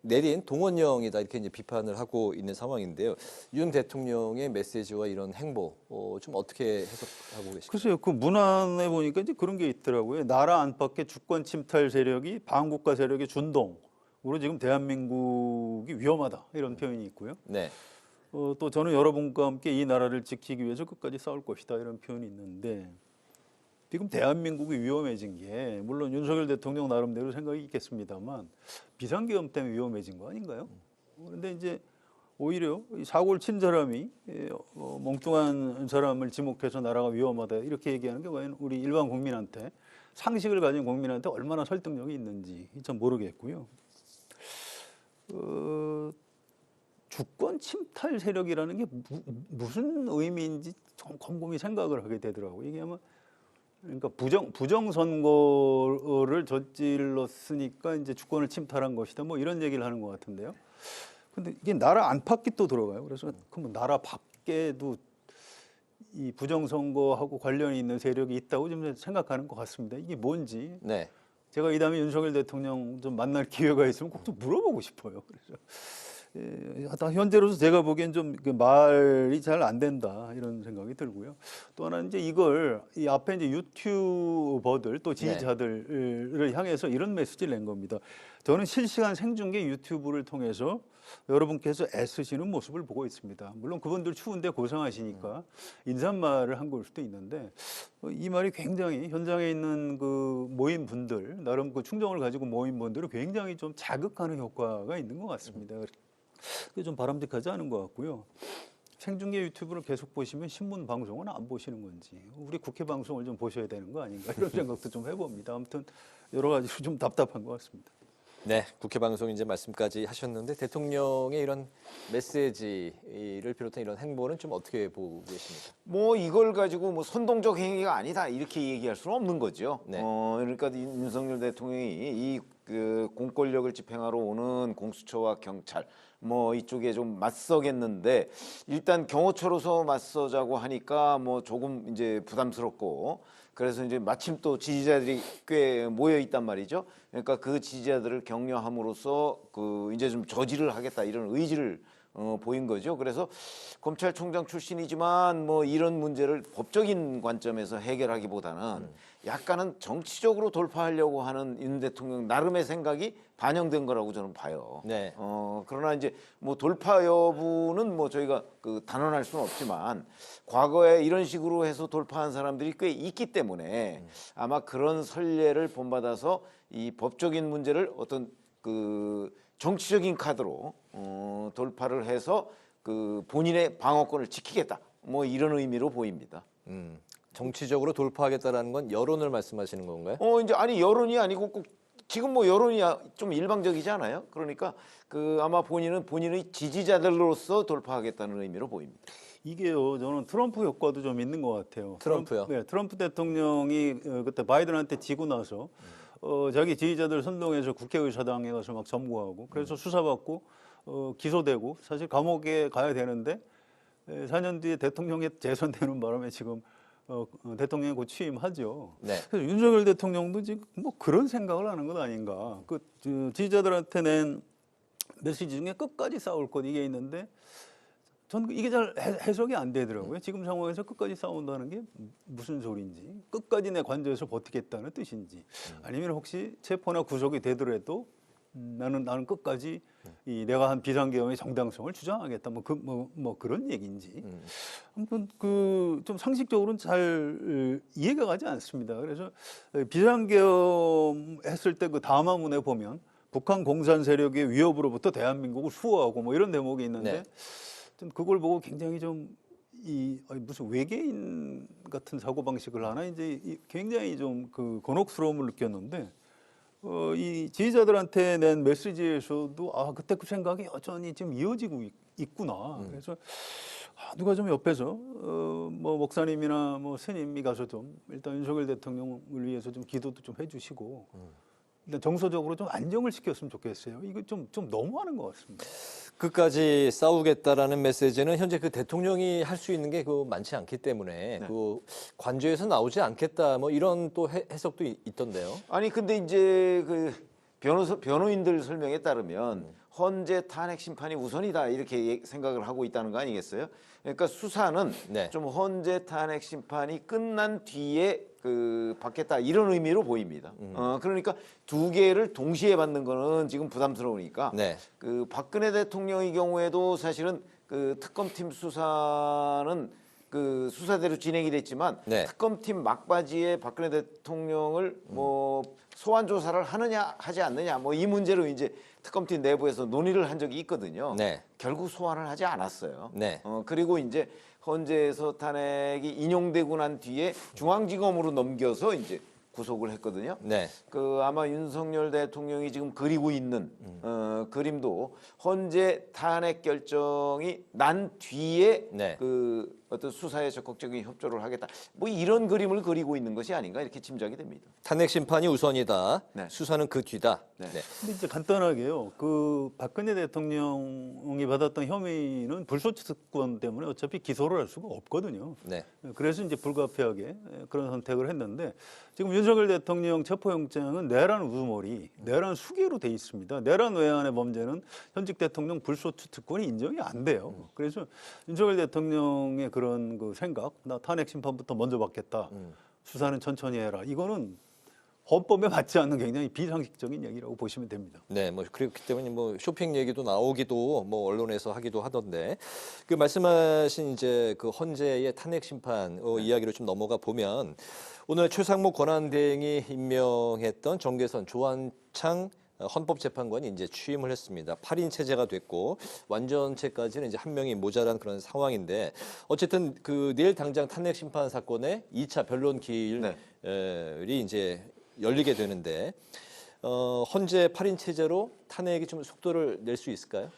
내린 동원령이다 이렇게 이제 비판을 하고 있는 상황인데요. 윤 대통령의 메시지와 이런 행보 좀 어떻게 해석하고 계십니까? 글쎄요, 그 문안에 보니까 이제 그런 게 있더라고요. 나라 안팎의 주권 침탈 세력이 반국가 세력의 준동으로 지금 대한민국이 위험하다 이런 표현이 있고요. 네. 또 저는 여러분과 함께 이 나라를 지키기 위해서 끝까지 싸울 것이다 이런 표현이 있는데. 지금 대한민국이 위험해진 게 물론 윤석열 대통령 나름대로 생각이 있겠습니다만 비상계엄 때문에 위험해진 거 아닌가요? 그런데 이제 오히려 사고를 친 사람이 멍뚱한 사람을 지목해서 나라가 위험하다 이렇게 얘기하는 게 과연 우리 일반 국민한테 상식을 가진 국민한테 얼마나 설득력이 있는지 참 모르겠고요. 주권 침탈 세력이라는 게 무슨 의미인지 좀 곰곰이 생각을 하게 되더라고요. 이게 아마 그러니까 부정선거를 저질렀으니까 이제 주권을 침탈한 것이다. 뭐 이런 얘기를 하는 것 같은데요. 근데 이게 나라 안팎이 또 들어가요. 그래서 그럼 나라 밖에도 이 부정선거하고 관련이 있는 세력이 있다고 좀 생각하는 것 같습니다. 이게 뭔지. 네. 제가 이 다음에 윤석열 대통령 좀 만날 기회가 있으면 꼭 좀 물어보고 싶어요. 그래서 현재로서 제가 보기엔 좀 말이 잘 안 된다 이런 생각이 들고요. 또 하나는 이제 이 앞에 이제 유튜버들 또 지지자들을 향해서 이런 메시지를 낸 겁니다. 저는 실시간 생중계 유튜브를 통해서 여러분께서 애쓰시는 모습을 보고 있습니다. 물론 그분들 추운데 고생하시니까 인사말을 한 걸 수도 있는데 이 말이 굉장히 현장에 있는 그 모인 분들, 나름 그 충정을 가지고 모인 분들을 굉장히 좀 자극하는 효과가 있는 것 같습니다. 그게 좀 바람직하지 않은 것 같고요. 생중계 유튜브를 계속 보시면 신문 방송은 안 보시는 건지, 우리 국회 방송을 좀 보셔야 되는 거 아닌가 이런 생각도 좀 해봅니다. 아무튼 여러 가지로 좀 답답한 것 같습니다. 네, 국회 방송 이제 말씀까지 하셨는데 대통령의 이런 메시지를 비롯한 이런 행보는 좀 어떻게 보고 계십니까? 뭐 이걸 가지고 뭐 선동적 행위가 아니다 이렇게 얘기할 수는 없는 거죠. 네. 그러니까 윤석열 대통령이 그 공권력을 집행하러 오는 공수처와 경찰 뭐 이쪽에 좀 맞서겠는데 일단 경호처로서 맞서자고 하니까 뭐 조금 이제 부담스럽고 그래서 이제 마침 또 지지자들이 꽤 모여 있단 말이죠. 그러니까 그 지지자들을 격려함으로써 그 이제 좀 저지를 하겠다 이런 의지를 보인 거죠. 그래서 검찰총장 출신이지만 뭐 이런 문제를 법적인 관점에서 해결하기보다는 약간은 정치적으로 돌파하려고 하는 윤 대통령 나름의 생각이 반영된 거라고 저는 봐요. 네. 그러나 이제 뭐 돌파 여부는 뭐 저희가 그 단언할 수는 없지만 과거에 이런 식으로 해서 돌파한 사람들이 꽤 있기 때문에 아마 그런 선례를 본받아서 이 법적인 문제를 어떤 그 정치적인 카드로 돌파를 해서 그 본인의 방어권을 지키겠다. 뭐 이런 의미로 보입니다. 정치적으로 돌파하겠다라는 건 여론을 말씀하시는 건가요? 이제 아니 여론이 아니고 꼭 지금 뭐 여론이 좀 일방적이지 않아요? 그러니까 그 아마 본인은 본인의 지지자들로서 돌파하겠다는 의미로 보입니다. 이게요, 저는 트럼프 효과도 좀 있는 것 같아요. 트럼프요? 네, 트럼프 대통령이 그때 바이든한테 지고 나서 자기 지지자들 선동해서 국회의사당에 가서 막 점거하고 그래서 수사받고 기소되고 사실 감옥에 가야 되는데 4년 뒤에 대통령이 재선되는 바람에 지금 대통령이 곧 취임하죠. 네. 그래서 윤석열 대통령도 지금 뭐 그런 생각을 하는 것 아닌가. 그 지지자들한테 낸 메시지 중에 끝까지 싸울 것 이게 있는데 전 이게 잘 해석이 안 되더라고요. 지금 상황에서 끝까지 싸운다는 게 무슨 소리인지, 끝까지 내 관저에서 버티겠다는 뜻인지, 아니면 혹시 체포나 구속이 되더라도 나는 끝까지 내가 한 비상계엄의 정당성을 주장하겠다. 뭐 그런 얘기인지. 아무튼 그 좀 상식적으로는 잘 이해가 가지 않습니다. 그래서 비상계엄 했을 때 그 담화문에 보면 북한 공산 세력의 위협으로부터 대한민국을 수호하고 뭐 이런 대목이 있는데. 네. 그걸 보고 굉장히 좀 무슨 외계인 같은 사고 방식을 하나 이제 굉장히 좀 그 곤혹스러움을 느꼈는데 이 지지자들한테 낸 메시지에서도 그때 그 생각이 여전히 좀 이어지고 있구나. 그래서 누가 좀 옆에서 뭐 목사님이나 뭐 스님이 가서 좀 일단 윤석열 대통령을 위해서 좀 기도도 좀 해주시고. 일단 정서적으로 좀 안정을 시켰으면 좋겠어요. 이거 좀 너무하는 것 같습니다. 끝까지 싸우겠다라는 메시지는 현재 그 대통령이 할 수 있는 게 많지 않기 때문에 네. 그 관저에서 나오지 않겠다 뭐 이런 또 해석도 있던데요. 아니 근데 이제 그 변호인들 설명에 따르면 헌재 탄핵 심판이 우선이다 이렇게 생각을 하고 있다는 거 아니겠어요? 그러니까 수사는 네. 좀 헌재 탄핵 심판이 끝난 뒤에 받겠다 이런 의미로 보입니다. 그러니까 두 개를 동시에 받는 거는 지금 부담스러우니까 네. 그 박근혜 대통령의 경우에도 사실은 그 특검팀 수사는 그 수사대로 진행이 됐지만 네. 특검팀 막바지에 박근혜 대통령을 뭐 소환 조사를 하느냐 하지 않느냐 뭐 이 문제로 이제 특검팀 내부에서 논의를 한 적이 있거든요. 네. 결국 소환을 하지 않았어요. 네. 그리고 이제 헌재에서 탄핵이 인용되고 난 뒤에 중앙지검으로 넘겨서 이제 구속을 했거든요. 네. 그 아마 윤석열 대통령이 지금 그리고 있는 그림도 헌재 탄핵 결정이 난 뒤에 네. 그 어떤 수사에 적극적인 협조를 하겠다. 뭐 이런 그림을 그리고 있는 것이 아닌가 이렇게 짐작이 됩니다. 탄핵 심판이 우선이다. 네. 수사는 그 뒤다. 네. 네. 근데 이제 간단하게요. 그 박근혜 대통령이 받았던 혐의는 불소추 특권 때문에 어차피 기소를 할 수가 없거든요. 네. 그래서 이제 불가피하게 그런 선택을 했는데 지금 윤석열 대통령 체포영장은 내란 우두머리, 내란 수개로 돼 있습니다. 내란 외환의 범죄는 현직 대통령 불소추 특권이 인정이 안 돼요. 그래서 윤석열 대통령의 그런 그 생각, 나 탄핵 심판부터 먼저 받겠다. 수사는 천천히 해라. 이거는 헌법에 맞지 않는 굉장히 비상식적인 얘기라고 보시면 됩니다. 네, 뭐 그렇기 때문에 뭐 쇼핑 얘기도 나오기도 뭐 언론에서 하기도 하던데 그 말씀하신 이제 그 헌재의 탄핵 심판 이야기로 좀 넘어가 보면 오늘 최상목 권한대행이 임명했던 정계선 조한창 헌법재판관이 이제 취임을 했습니다. 8인 체제가 됐고 완전체까지는 이제 한 명이 모자란 그런 상황인데 어쨌든 그 내일 당장 탄핵 심판 사건의 2차 변론 기일이 이제 열리게 되는데 헌재 8인 체제로 탄핵이 좀 속도를 낼 수 있을까요?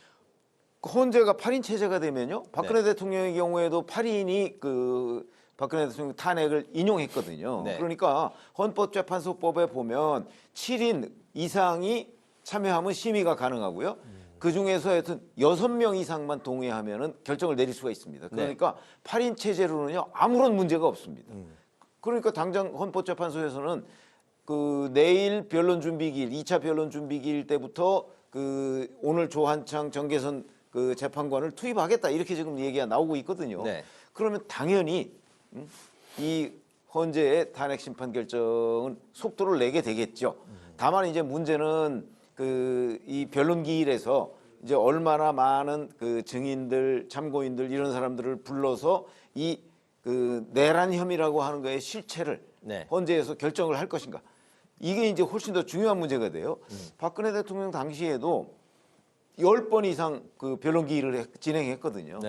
헌재가 8인 체제가 되면요. 박근혜 대통령의 경우에도 8인이 그 박근혜 대통령 탄핵을 인용했거든요. 네. 그러니까 헌법재판소법에 보면 7인 이상이 참여하면 심의가 가능하고요. 그중에서 하여튼 6명 이상만 동의하면은 결정을 내릴 수가 있습니다. 그러니까 8인 체제로는요. 아무런 문제가 없습니다. 그러니까 당장 헌법재판소에서는 그 내일 변론 준비기일, 2차 변론 준비기일 때부터 그 오늘 조한창 정계선 그 재판관을 투입하겠다 이렇게 지금 얘기가 나오고 있거든요. 네. 그러면 당연히 이 헌재의 탄핵 심판 결정은 속도를 내게 되겠죠. 다만 이제 문제는 그 이 변론 기일에서 이제 얼마나 많은 그 증인들, 참고인들 이런 사람들을 불러서 이 그 내란 혐의라고 하는 거의 실체를 헌재에서 결정을 할 것인가. 이게 이제 훨씬 더 중요한 문제가 돼요. 박근혜 대통령 당시에도 10번 이상 그 변론 기일을 진행했거든요.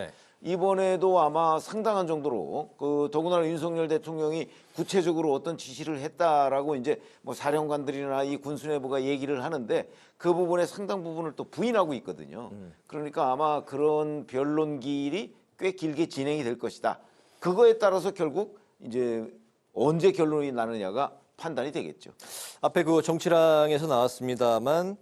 이번에도 아마 상당한 정도로 그 더군다나 윤석열 대통령이 구체적으로 어떤 지시를 했다라고 이제 뭐 사령관들이나 이 군수내부가 얘기를 하는데 그 부분의 상당 부분을 또 부인하고 있거든요. 그러니까 아마 그런 변론 기일이 꽤 길게 진행이 될 것이다. 그거에 따라서 결국 이제 언제 결론이 나느냐가 판단이 되겠죠. 앞에 그 정치랑에서 나왔습니다만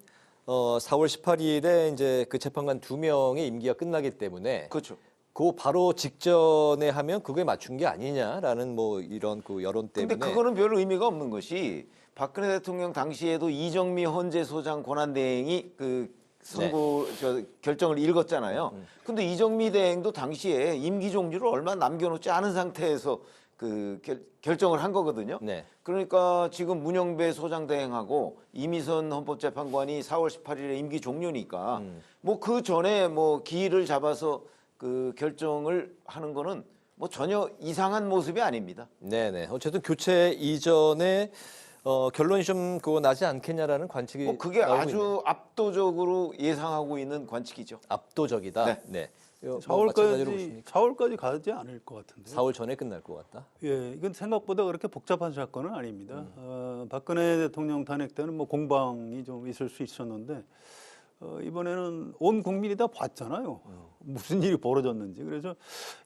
4월 18일에 이제 그 재판관 2명의 임기가 끝나기 때문에 그렇죠. 그 바로 직전에 하면 그거에 맞춘 게 아니냐라는 뭐 이런 그 여론 때문에. 근데 그거는 별 의미가 없는 것이 박근혜 대통령 당시에도 이정미 헌재소장 권한대행이 그 선고 결정을 읽었잖아요. 근데 이정미 대행도 당시에 임기 종료를 얼마 남겨놓지 않은 상태에서 그 결정을 한 거거든요. 그러니까 지금 문영배 소장 대행하고 이미선 헌법재판관이 4월 18일에 임기 종료니까 뭐 그 전에 뭐 기일을 잡아서 그 결정을 하는 거는 뭐 전혀 이상한 모습이 아닙니다. 네네. 어쨌든 교체 이전에 결론이 좀 그거 나지 않겠냐라는 관측이 뭐 그게 아주 있네요. 압도적으로 예상하고 있는 관측이죠. 압도적이다. 네. 4월까지 가지 않을 것 같은데. 4월 전에 끝날 것 같다. 예, 이건 생각보다 그렇게 복잡한 사건은 아닙니다. 박근혜 대통령 탄핵 때는 뭐 공방이 좀 있을 수 있었는데 이번에는 온 국민이 다 봤잖아요. 무슨 일이 벌어졌는지. 그래서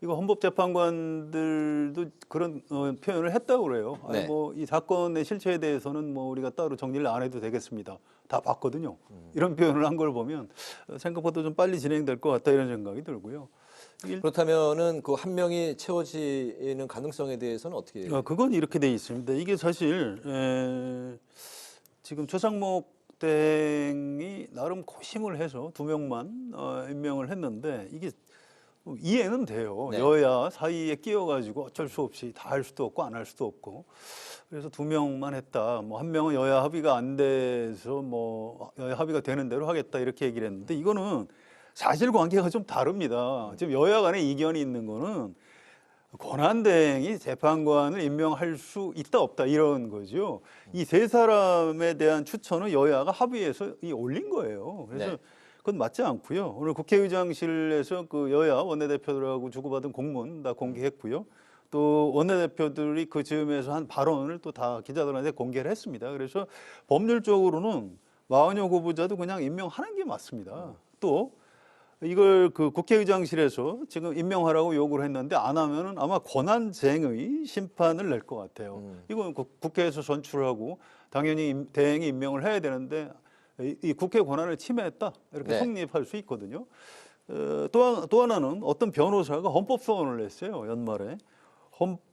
이거 헌법재판관들도 그런 표현을 했다고 그래요. 아니 뭐 이 사건의 실체에 대해서는 뭐 우리가 따로 정리를 안 해도 되겠습니다. 다 봤거든요. 이런 표현을 한 걸 보면 생각보다 좀 빨리 진행될 것 같다 이런 생각이 들고요. 그렇다면은 그 한 명이 채워지는 가능성에 대해서는 어떻게? 그건 이렇게 돼 있습니다. 이게 사실 지금 최상목 대행이 나름 고심을 해서 2명만 임명을 했는데 이게 이해는 돼요. 여야 사이에 끼어가지고 어쩔 수 없이 다 할 수도 없고 안 할 수도 없고 그래서 2명만 했다. 뭐 1명은 여야 합의가 안 돼서 뭐 여야 합의가 되는 대로 하겠다 이렇게 얘기를 했는데 이거는 사실관계가 좀 다릅니다. 지금 여야 간에 이견이 있는 거는 권한대행이 재판관을 임명할 수 있다 없다 이런 거죠. 이 세 사람에 대한 추천은 여야가 합의해서 올린 거예요. 그래서 그건 맞지 않고요. 오늘 국회의장실에서 그 여야 원내대표들하고 주고받은 공문 다 공개했고요. 또 원내대표들이 그 즈음에서 한 발언을 또 다 기자들한테 공개를 했습니다. 그래서 법률적으로는 마은효 후보자도 그냥 임명하는 게 맞습니다. 또 이걸 그 국회의장실에서 지금 임명하라고 요구를 했는데 안 하면은 아마 권한쟁의 심판을 낼 것 같아요. 이건 국회에서 선출하고 당연히 대행이 임명을 해야 되는데 이 국회 권한을 침해했다 이렇게 성립할 수 있거든요. 또 하나는 어떤 변호사가 헌법소원을 냈어요. 연말에.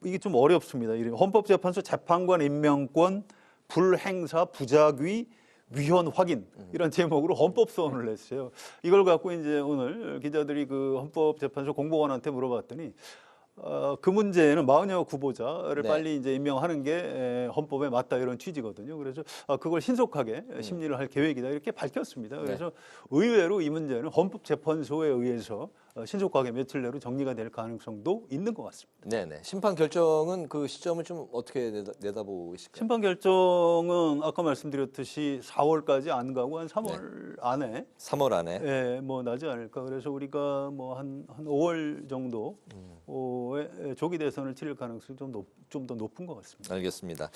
이게 좀 어렵습니다. 헌법재판소 재판관 임명권 불행사 부작위 위헌 확인 이런 제목으로 헌법소원을 냈어요. 이걸 갖고 이제 오늘 기자들이 그 헌법재판소 공보관한테 물어봤더니 그 문제는 40여 후보자를 네. 빨리 이제 임명하는 게 헌법에 맞다 이런 취지거든요. 그래서 그걸 신속하게 심리를 할 계획이다 이렇게 밝혔습니다. 그래서 의외로 이 문제는 헌법재판소에 의해서 신속하게 며칠 내로 정리가 될 가능성도 있는 것 같습니다. 네네. 심판 결정은 그 시점을 좀 어떻게 내다보고 계실까요? 심판 결정은 아까 말씀드렸듯이 4월까지 안 가고 한 3월 안에 3월 안에. 예, 뭐 나지 않을까. 그래서 우리가 뭐 한 5월 정도 조기 대선을 치를 가능성이 좀 더 높은 것 같습니다. 알겠습니다.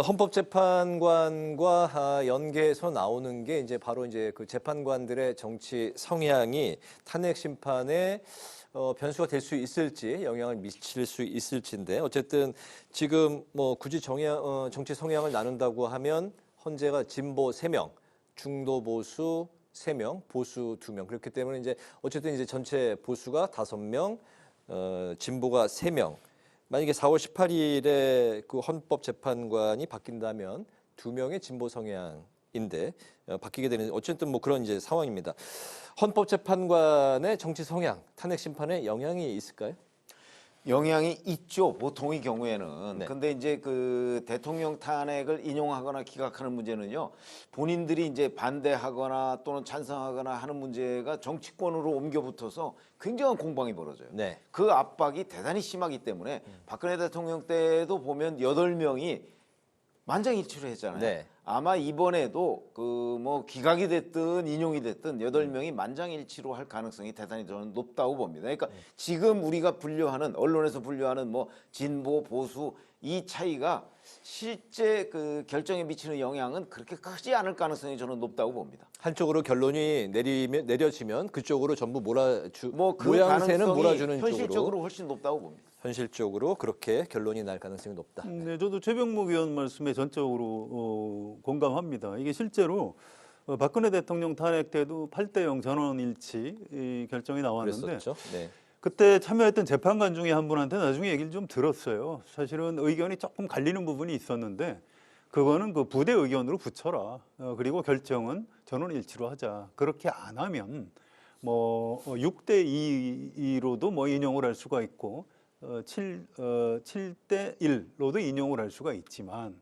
헌법재판관과 연계해서 나오는 게 이제 바로 이제 그 재판관들의 정치 성향이 탄핵 심판에 변수가 될 수 있을지 영향을 미칠 수 있을지인데 어쨌든 지금 뭐 굳이 정치 성향을 나눈다고 하면 헌재가 진보 3명, 중도 보수 3명, 보수 2명 그렇기 때문에 이제 어쨌든 이제 전체 보수가 5명, 진보가 3명. 만약에 4월 18일에 그 헌법재판관이 바뀐다면 2명의 진보 성향인데 바뀌게 되는 어쨌든 뭐 그런 이제 상황입니다. 헌법재판관의 정치 성향, 탄핵 심판에 영향이 있을까요? 영향이 있죠. 보통의 경우에는. 네. 근데 이제 그 대통령 탄핵을 인용하거나 기각하는 문제는요. 본인들이 이제 반대하거나 또는 찬성하거나 하는 문제가 정치권으로 옮겨 붙어서 굉장한 공방이 벌어져요. 네. 그 압박이 대단히 심하기 때문에 박근혜 대통령 때도 보면 8명이 만장일치로 했잖아요. 네. 아마 이번에도 그 뭐 기각이 됐든 인용이 됐든 8명이 만장일치로 할 가능성이 대단히 저는 높다고 봅니다. 그러니까 지금 우리가 분류하는 언론에서 분류하는 뭐 진보 보수 이 차이가 실제 그 결정에 미치는 영향은 그렇게 크지 않을 가능성이 저는 높다고 봅니다. 한쪽으로 결론이 내려지면 그쪽으로 전부 뭐 그 모양새는 가능성이 몰아주는 현실적으로 쪽으로 훨씬 높다고 봅니다. 현실적으로 그렇게 결론이 날 가능성이 높다. 네, 저도 최병목 의원 말씀에 전적으로 공감합니다. 이게 실제로 박근혜 대통령 탄핵 때도 8대0 전원일치 이 결정이 나왔는데 그랬었죠. 네. 그때 참여했던 재판관 중에 한 분한테 나중에 얘기를 좀 들었어요. 사실은 의견이 조금 갈리는 부분이 있었는데 그거는 그 부대 의견으로 붙여라. 그리고 결정은 전원일치로 하자. 그렇게 안 하면 뭐 6대2로도 뭐 인용을 할 수가 있고 7대1로도 인용을 할 수가 있지만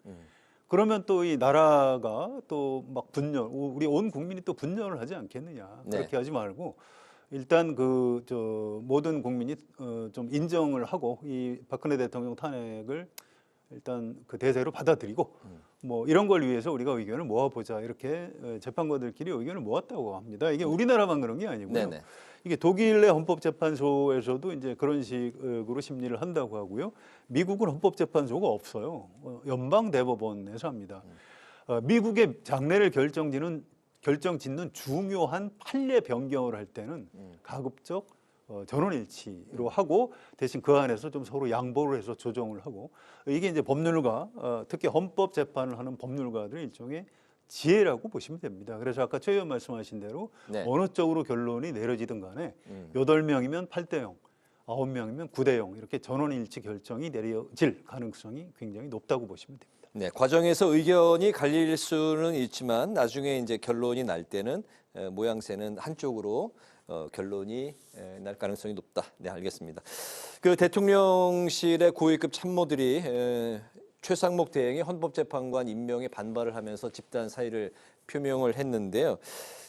그러면 또 이 나라가 또 막 분열, 우리 온 국민이 또 분열을 하지 않겠느냐. 네. 그렇게 하지 말고 일단 모든 국민이 좀 인정을 하고 이 박근혜 대통령 탄핵을 일단 그 대세로 받아들이고 뭐 이런 걸 위해서 우리가 의견을 모아보자 이렇게 재판관들끼리 의견을 모았다고 합니다. 이게 우리나라만 그런 게 아니고요. 네네. 이게 독일 내 헌법재판소에서도 이제 그런 식으로 심리를 한다고 하고요. 미국은 헌법재판소가 없어요. 연방대법원에서 합니다. 미국의 장래를 결정짓는 중요한 판례 변경을 할 때는 가급적 전원일치로 하고 대신 그 안에서 좀 서로 양보를 해서 조정을 하고 이게 이제 법률가 특히 헌법 재판을 하는 법률가들의 일종의 지혜라고 보시면 됩니다. 그래서 아까 최 의원 말씀하신 대로 네. 어느 쪽으로 결론이 내려지든 간에 8명이면 8대0, 9명이면 9대0 이렇게 전원일치 결정이 내려질 가능성이 굉장히 높다고 보시면 됩니다. 네, 과정에서 의견이 갈릴 수는 있지만 나중에 이제 결론이 날 때는 모양새는 한쪽으로 결론이 날 가능성이 높다. 네, 알겠습니다. 그 대통령실의 고위급 참모들이 최상목 대행이 헌법재판관 임명에 반발을 하면서 집단 사의를 표명을 했는데요.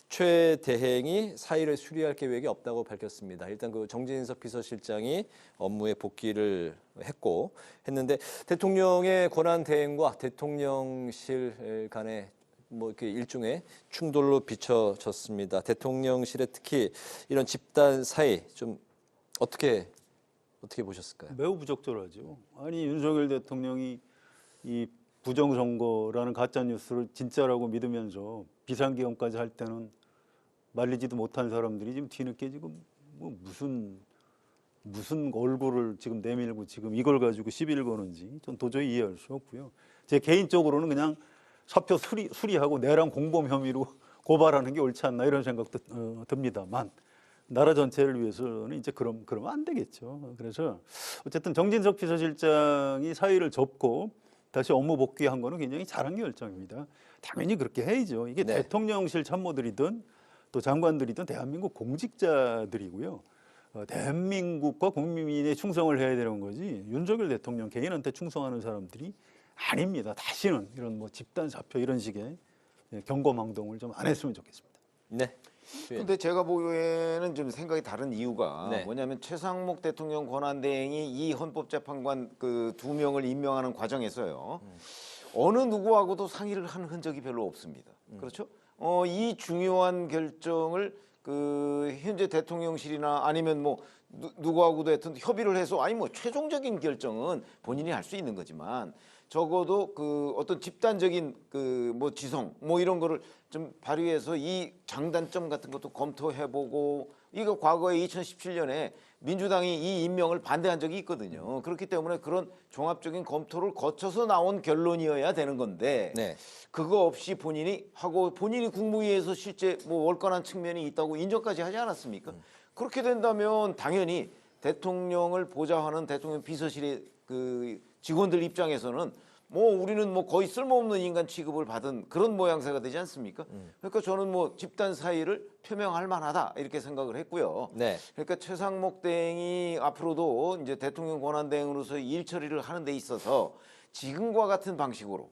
최 대행이 사의를 수리할 계획이 없다고 밝혔습니다. 일단 그 정진석 비서실장이 업무에 복귀를 했는데 대통령의 권한 대행과 대통령실 간의 뭐 이렇게 일종의 충돌로 비춰졌습니다. 대통령실에 특히 이런 집단 사의 좀 어떻게 보셨을까요? 매우 부적절하죠. 아니 윤석열 대통령이 이 부정선거라는 가짜 뉴스를 진짜라고 믿으면서 비상계엄까지 할 때는 말리지도 못한 사람들이 지금 뒤늦게 지금 뭐 무슨 얼굴을 지금 내밀고 지금 이걸 가지고 시비를 거는지 전 도저히 이해할 수 없고요. 제 개인적으로는 그냥 사표 수리하고 내란 공범 혐의로 고발하는 게 옳지 않나 이런 생각도 듭니다만 나라 전체를 위해서는 이제 그러면 안 되겠죠. 그래서 어쨌든 정진석 비서실장이 사의를 접고 다시 업무 복귀한 거는 굉장히 잘한 결정입니다. 당연히 그렇게 해야죠. 이게 네. 대통령실 참모들이든 또 장관들이든 대한민국 공직자들이고요. 대한민국과 국민에 충성을 해야 되는 거지 윤석열 대통령 개인한테 충성하는 사람들이 아닙니다. 다시는 이런 뭐 집단 사표 이런 식의 경고망동을 좀 안 했으면 좋겠습니다. 네. 근데 제가 보기에는 좀 생각이 다른 이유가 네. 뭐냐면 최상목 대통령 권한대행이 이 헌법재판관 그 2명을 임명하는 과정에서요. 어느 누구하고도 상의를 한 흔적이 별로 없습니다. 그렇죠? 이 중요한 결정을 그 현재 대통령실이나 아니면 뭐 누구하고도 하여튼 협의를 해서 아니 뭐 최종적인 결정은 본인이 할 수 있는 거지만 적어도 그 어떤 집단적인 그 뭐 지성 뭐 이런 거를 좀 발휘해서 이 장단점 같은 것도 검토해보고 이거 과거에 2017년에 민주당이 이 임명을 반대한 적이 있거든요. 그렇기 때문에 그런 종합적인 검토를 거쳐서 나온 결론이어야 되는 건데 네. 그거 없이 본인이 하고 본인이 국무위에서 실제 뭐 월권한 측면이 있다고 인정까지 하지 않았습니까? 그렇게 된다면 당연히 대통령을 보좌하는 대통령 비서실의 그 직원들 입장에서는 뭐 우리는 뭐 거의 쓸모없는 인간 취급을 받은 그런 모양새가 되지 않습니까? 그러니까 저는 뭐 집단 사의를 표명할 만하다 이렇게 생각을 했고요. 네. 그러니까 최상목 대행이 앞으로도 이제 대통령 권한 대행으로서 일 처리를 하는 데 있어서 지금과 같은 방식으로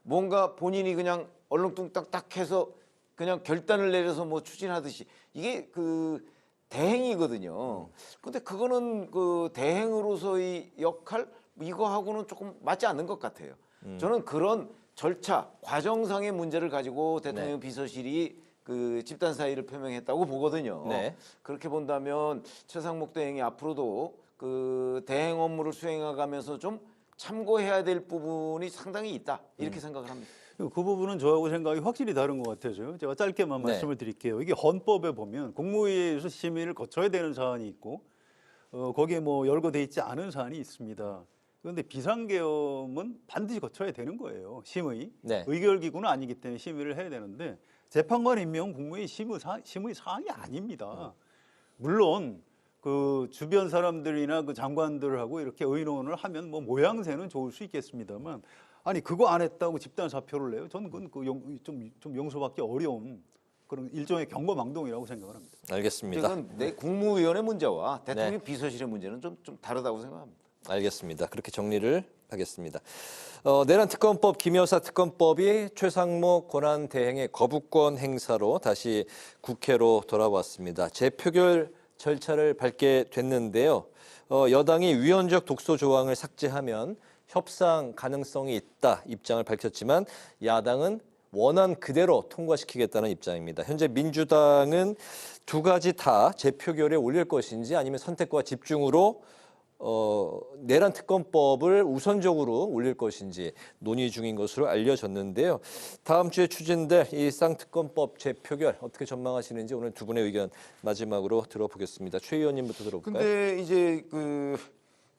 뭔가 본인이 그냥 얼렁뚱땅 딱 해서 그냥 결단을 내려서 뭐 추진하듯이 이게 그 대행이거든요. 근데 그거는 그 대행으로서의 역할 이거하고는 조금 맞지 않는 것 같아요. 저는 그런 절차, 과정상의 문제를 가지고 대통령 비서실이 그 집단 사의를 표명했다고 보거든요. 네. 그렇게 본다면 최상목 대행이 앞으로도 그 대행 업무를 수행해가면서 좀 참고해야 될 부분이 상당히 있다 이렇게 생각을 합니다. 그 부분은 저하고 생각이 확실히 다른 것 같아서요. 제가 짧게만 말씀을 드릴게요. 이게 헌법에 보면 국무회의에서 심의를 거쳐야 되는 사안이 있고 거기에 뭐 열거돼 있지 않은 사안이 있습니다. 그런데 비상계엄은 반드시 거쳐야 되는 거예요. 심의. 네. 의결기구는 아니기 때문에 심의를 해야 되는데 재판관 임명은 국무회의 심의 사항이 아닙니다. 물론 그 주변 사람들이나 그 장관들하고 이렇게 의논을 하면 뭐 모양새는 좋을 수 있겠습니다만 아니 그거 안 했다고 집단 사표를 내요? 저는 그건 좀 용서받기 어려운 그런 일종의 경고망동이라고 생각을 합니다. 알겠습니다. 이건 내 국무위원의 문제와 대통령 비서실의 문제는 좀 다르다고 생각합니다. 알겠습니다. 그렇게 정리를 하겠습니다. 내란 특검법, 김여사 특검법이 최상목 권한대행의 거부권 행사로 다시 국회로 돌아왔습니다. 재표결 절차를 밟게 됐는데요. 여당이 위헌적 독소 조항을 삭제하면 협상 가능성이 있다 입장을 밝혔지만 야당은 원안 그대로 통과시키겠다는 입장입니다. 현재 민주당은 두 가지 다 재표결에 올릴 것인지 아니면 선택과 집중으로 내란 특검법을 우선적으로 올릴 것인지 논의 중인 것으로 알려졌는데요. 다음 주에 추진될 이 쌍특검법 재표결 어떻게 전망하시는지 오늘 두 분의 의견 마지막으로 들어보겠습니다. 최 의원님부터 들어볼까요? 근데 이제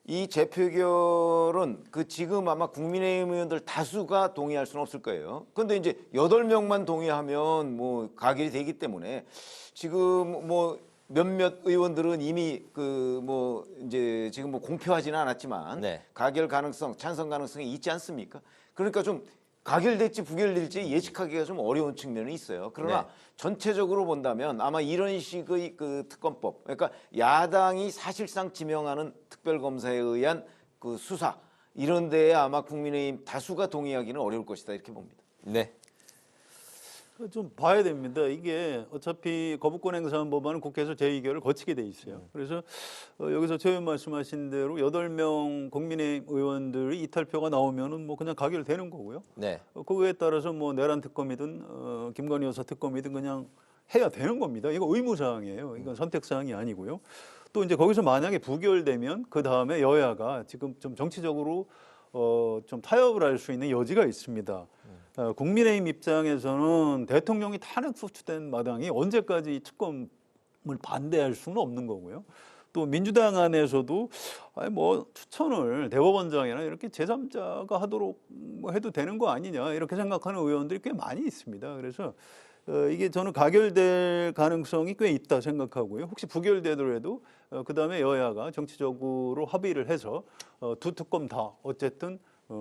이 재표결은 그 지금 아마 국민의힘 의원들 다수가 동의할 수는 없을 거예요. 근데 이제 8명만 동의하면 뭐 가결이 되기 때문에 지금 뭐 몇몇 의원들은 이미 이제 지금 뭐 공표하지는 않았지만 가결 가능성, 찬성 가능성이 있지 않습니까? 그러니까 좀 가결될지 부결될지 예측하기가 좀 어려운 측면이 있어요. 그러나 전체적으로 본다면 아마 이런 식의 그 특검법, 그러니까 야당이 사실상 지명하는 특별검사에 의한 그 수사 이런 데에 아마 국민의힘 다수가 동의하기는 어려울 것이다 이렇게 봅니다. 네. 좀 봐야 됩니다. 이게 어차피 거부권 행사한 법안은 국회에서 재의결을 거치게 돼 있어요. 그래서 여기서 최 의원 말씀하신 대로 8명 국민의힘 의원들이 이탈표가 나오면은 뭐 그냥 가결되는 거고요. 네. 그거에 따라서 뭐 내란 특검이든 김건희 여사 특검이든 그냥 해야 되는 겁니다. 이거 의무사항이에요. 이건 선택사항이 아니고요. 또 이제 거기서 만약에 부결되면 그 다음에 여야가 지금 좀 정치적으로 좀 타협을 할 수 있는 여지가 있습니다. 국민의힘 입장에서는 대통령이 탄핵 소추된 마당에 언제까지 특검을 반대할 수는 없는 거고요. 또 민주당 안에서도 뭐 추천을 대법원장이나 이렇게 제3자가 하도록 해도 되는 거 아니냐 이렇게 생각하는 의원들이 꽤 많이 있습니다. 그래서 이게 저는 가결될 가능성이 꽤 있다 생각하고요. 혹시 부결되더라도 그다음에 여야가 정치적으로 합의를 해서 두 특검 다 어쨌든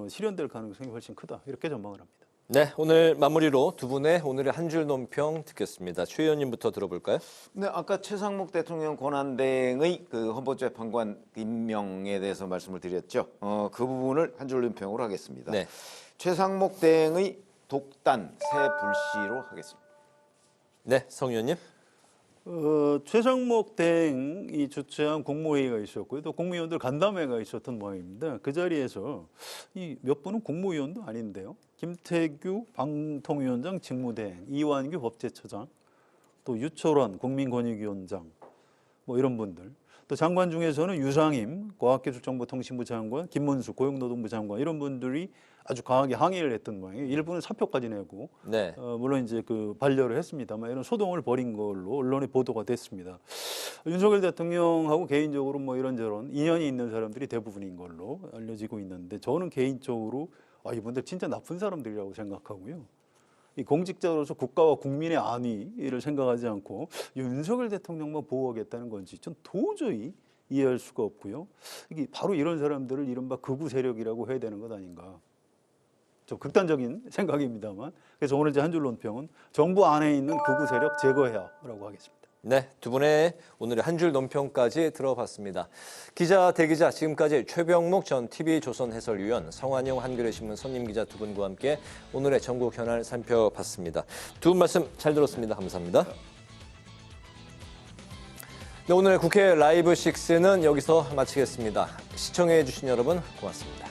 실현될 가능성이 훨씬 크다 이렇게 전망을 합니다. 네, 오늘 마무리로 두 분의 오늘의 한 줄 논평 듣겠습니다. 최 의원님부터 들어볼까요? 네, 아까 최상목 대통령 권한대행의 그 헌법재판관 임명에 대해서 말씀을 드렸죠. 그 부분을 한 줄 논평으로 하겠습니다. 네. 최상목 대행의 독단 새 불씨로 하겠습니다. 네, 성 의원님. 최상목 대행이 주최한 국무회의가 있었고요. 또 국무위원들 간담회가 있었던 모양입니다. 그 자리에서 이 몇 분은 국무위원도 아닌데요. 김태규 방통위원장 직무대행, 이완규 법제처장, 또 유철환 국민권익위원장, 뭐 이런 분들. 또 장관 중에서는 유상임 과학기술정보통신부 장관, 김문수 고용노동부 장관 이런 분들이 아주 강하게 항의를 했던 모양이에요. 일부는 사표까지 내고 네. 물론 이제 그 반려를 했습니다만 이런 소동을 벌인 걸로 언론에 보도가 됐습니다. 윤석열 대통령하고 개인적으로 뭐 이런저런 인연이 있는 사람들이 대부분인 걸로 알려지고 있는데 저는 개인적으로 이분들 진짜 나쁜 사람들이라고 생각하고요. 이 공직자로서 국가와 국민의 안위를 생각하지 않고 윤석열 대통령만 보호하겠다는 건지 전 도저히 이해할 수가 없고요. 이게 바로 이런 사람들을 이른바 극우 세력이라고 해야 되는 것 아닌가. 좀 극단적인 생각입니다만. 그래서 오늘 제 한 줄 논평은 정부 안에 있는 극우 세력 제거해야라고 하겠습니다. 네, 두 분의 오늘의 한 줄 논평까지 들어봤습니다. 기자, 대기자, 지금까지 최병묵 전 TV조선 해설위원, 성환용 한겨레 신문 선임 기자 두 분과 함께 오늘의 전국 현안 살펴봤습니다. 두 분 말씀 잘 들었습니다. 감사합니다. 네, 오늘 국회 라이브 6는 여기서 마치겠습니다. 시청해 주신 여러분 고맙습니다.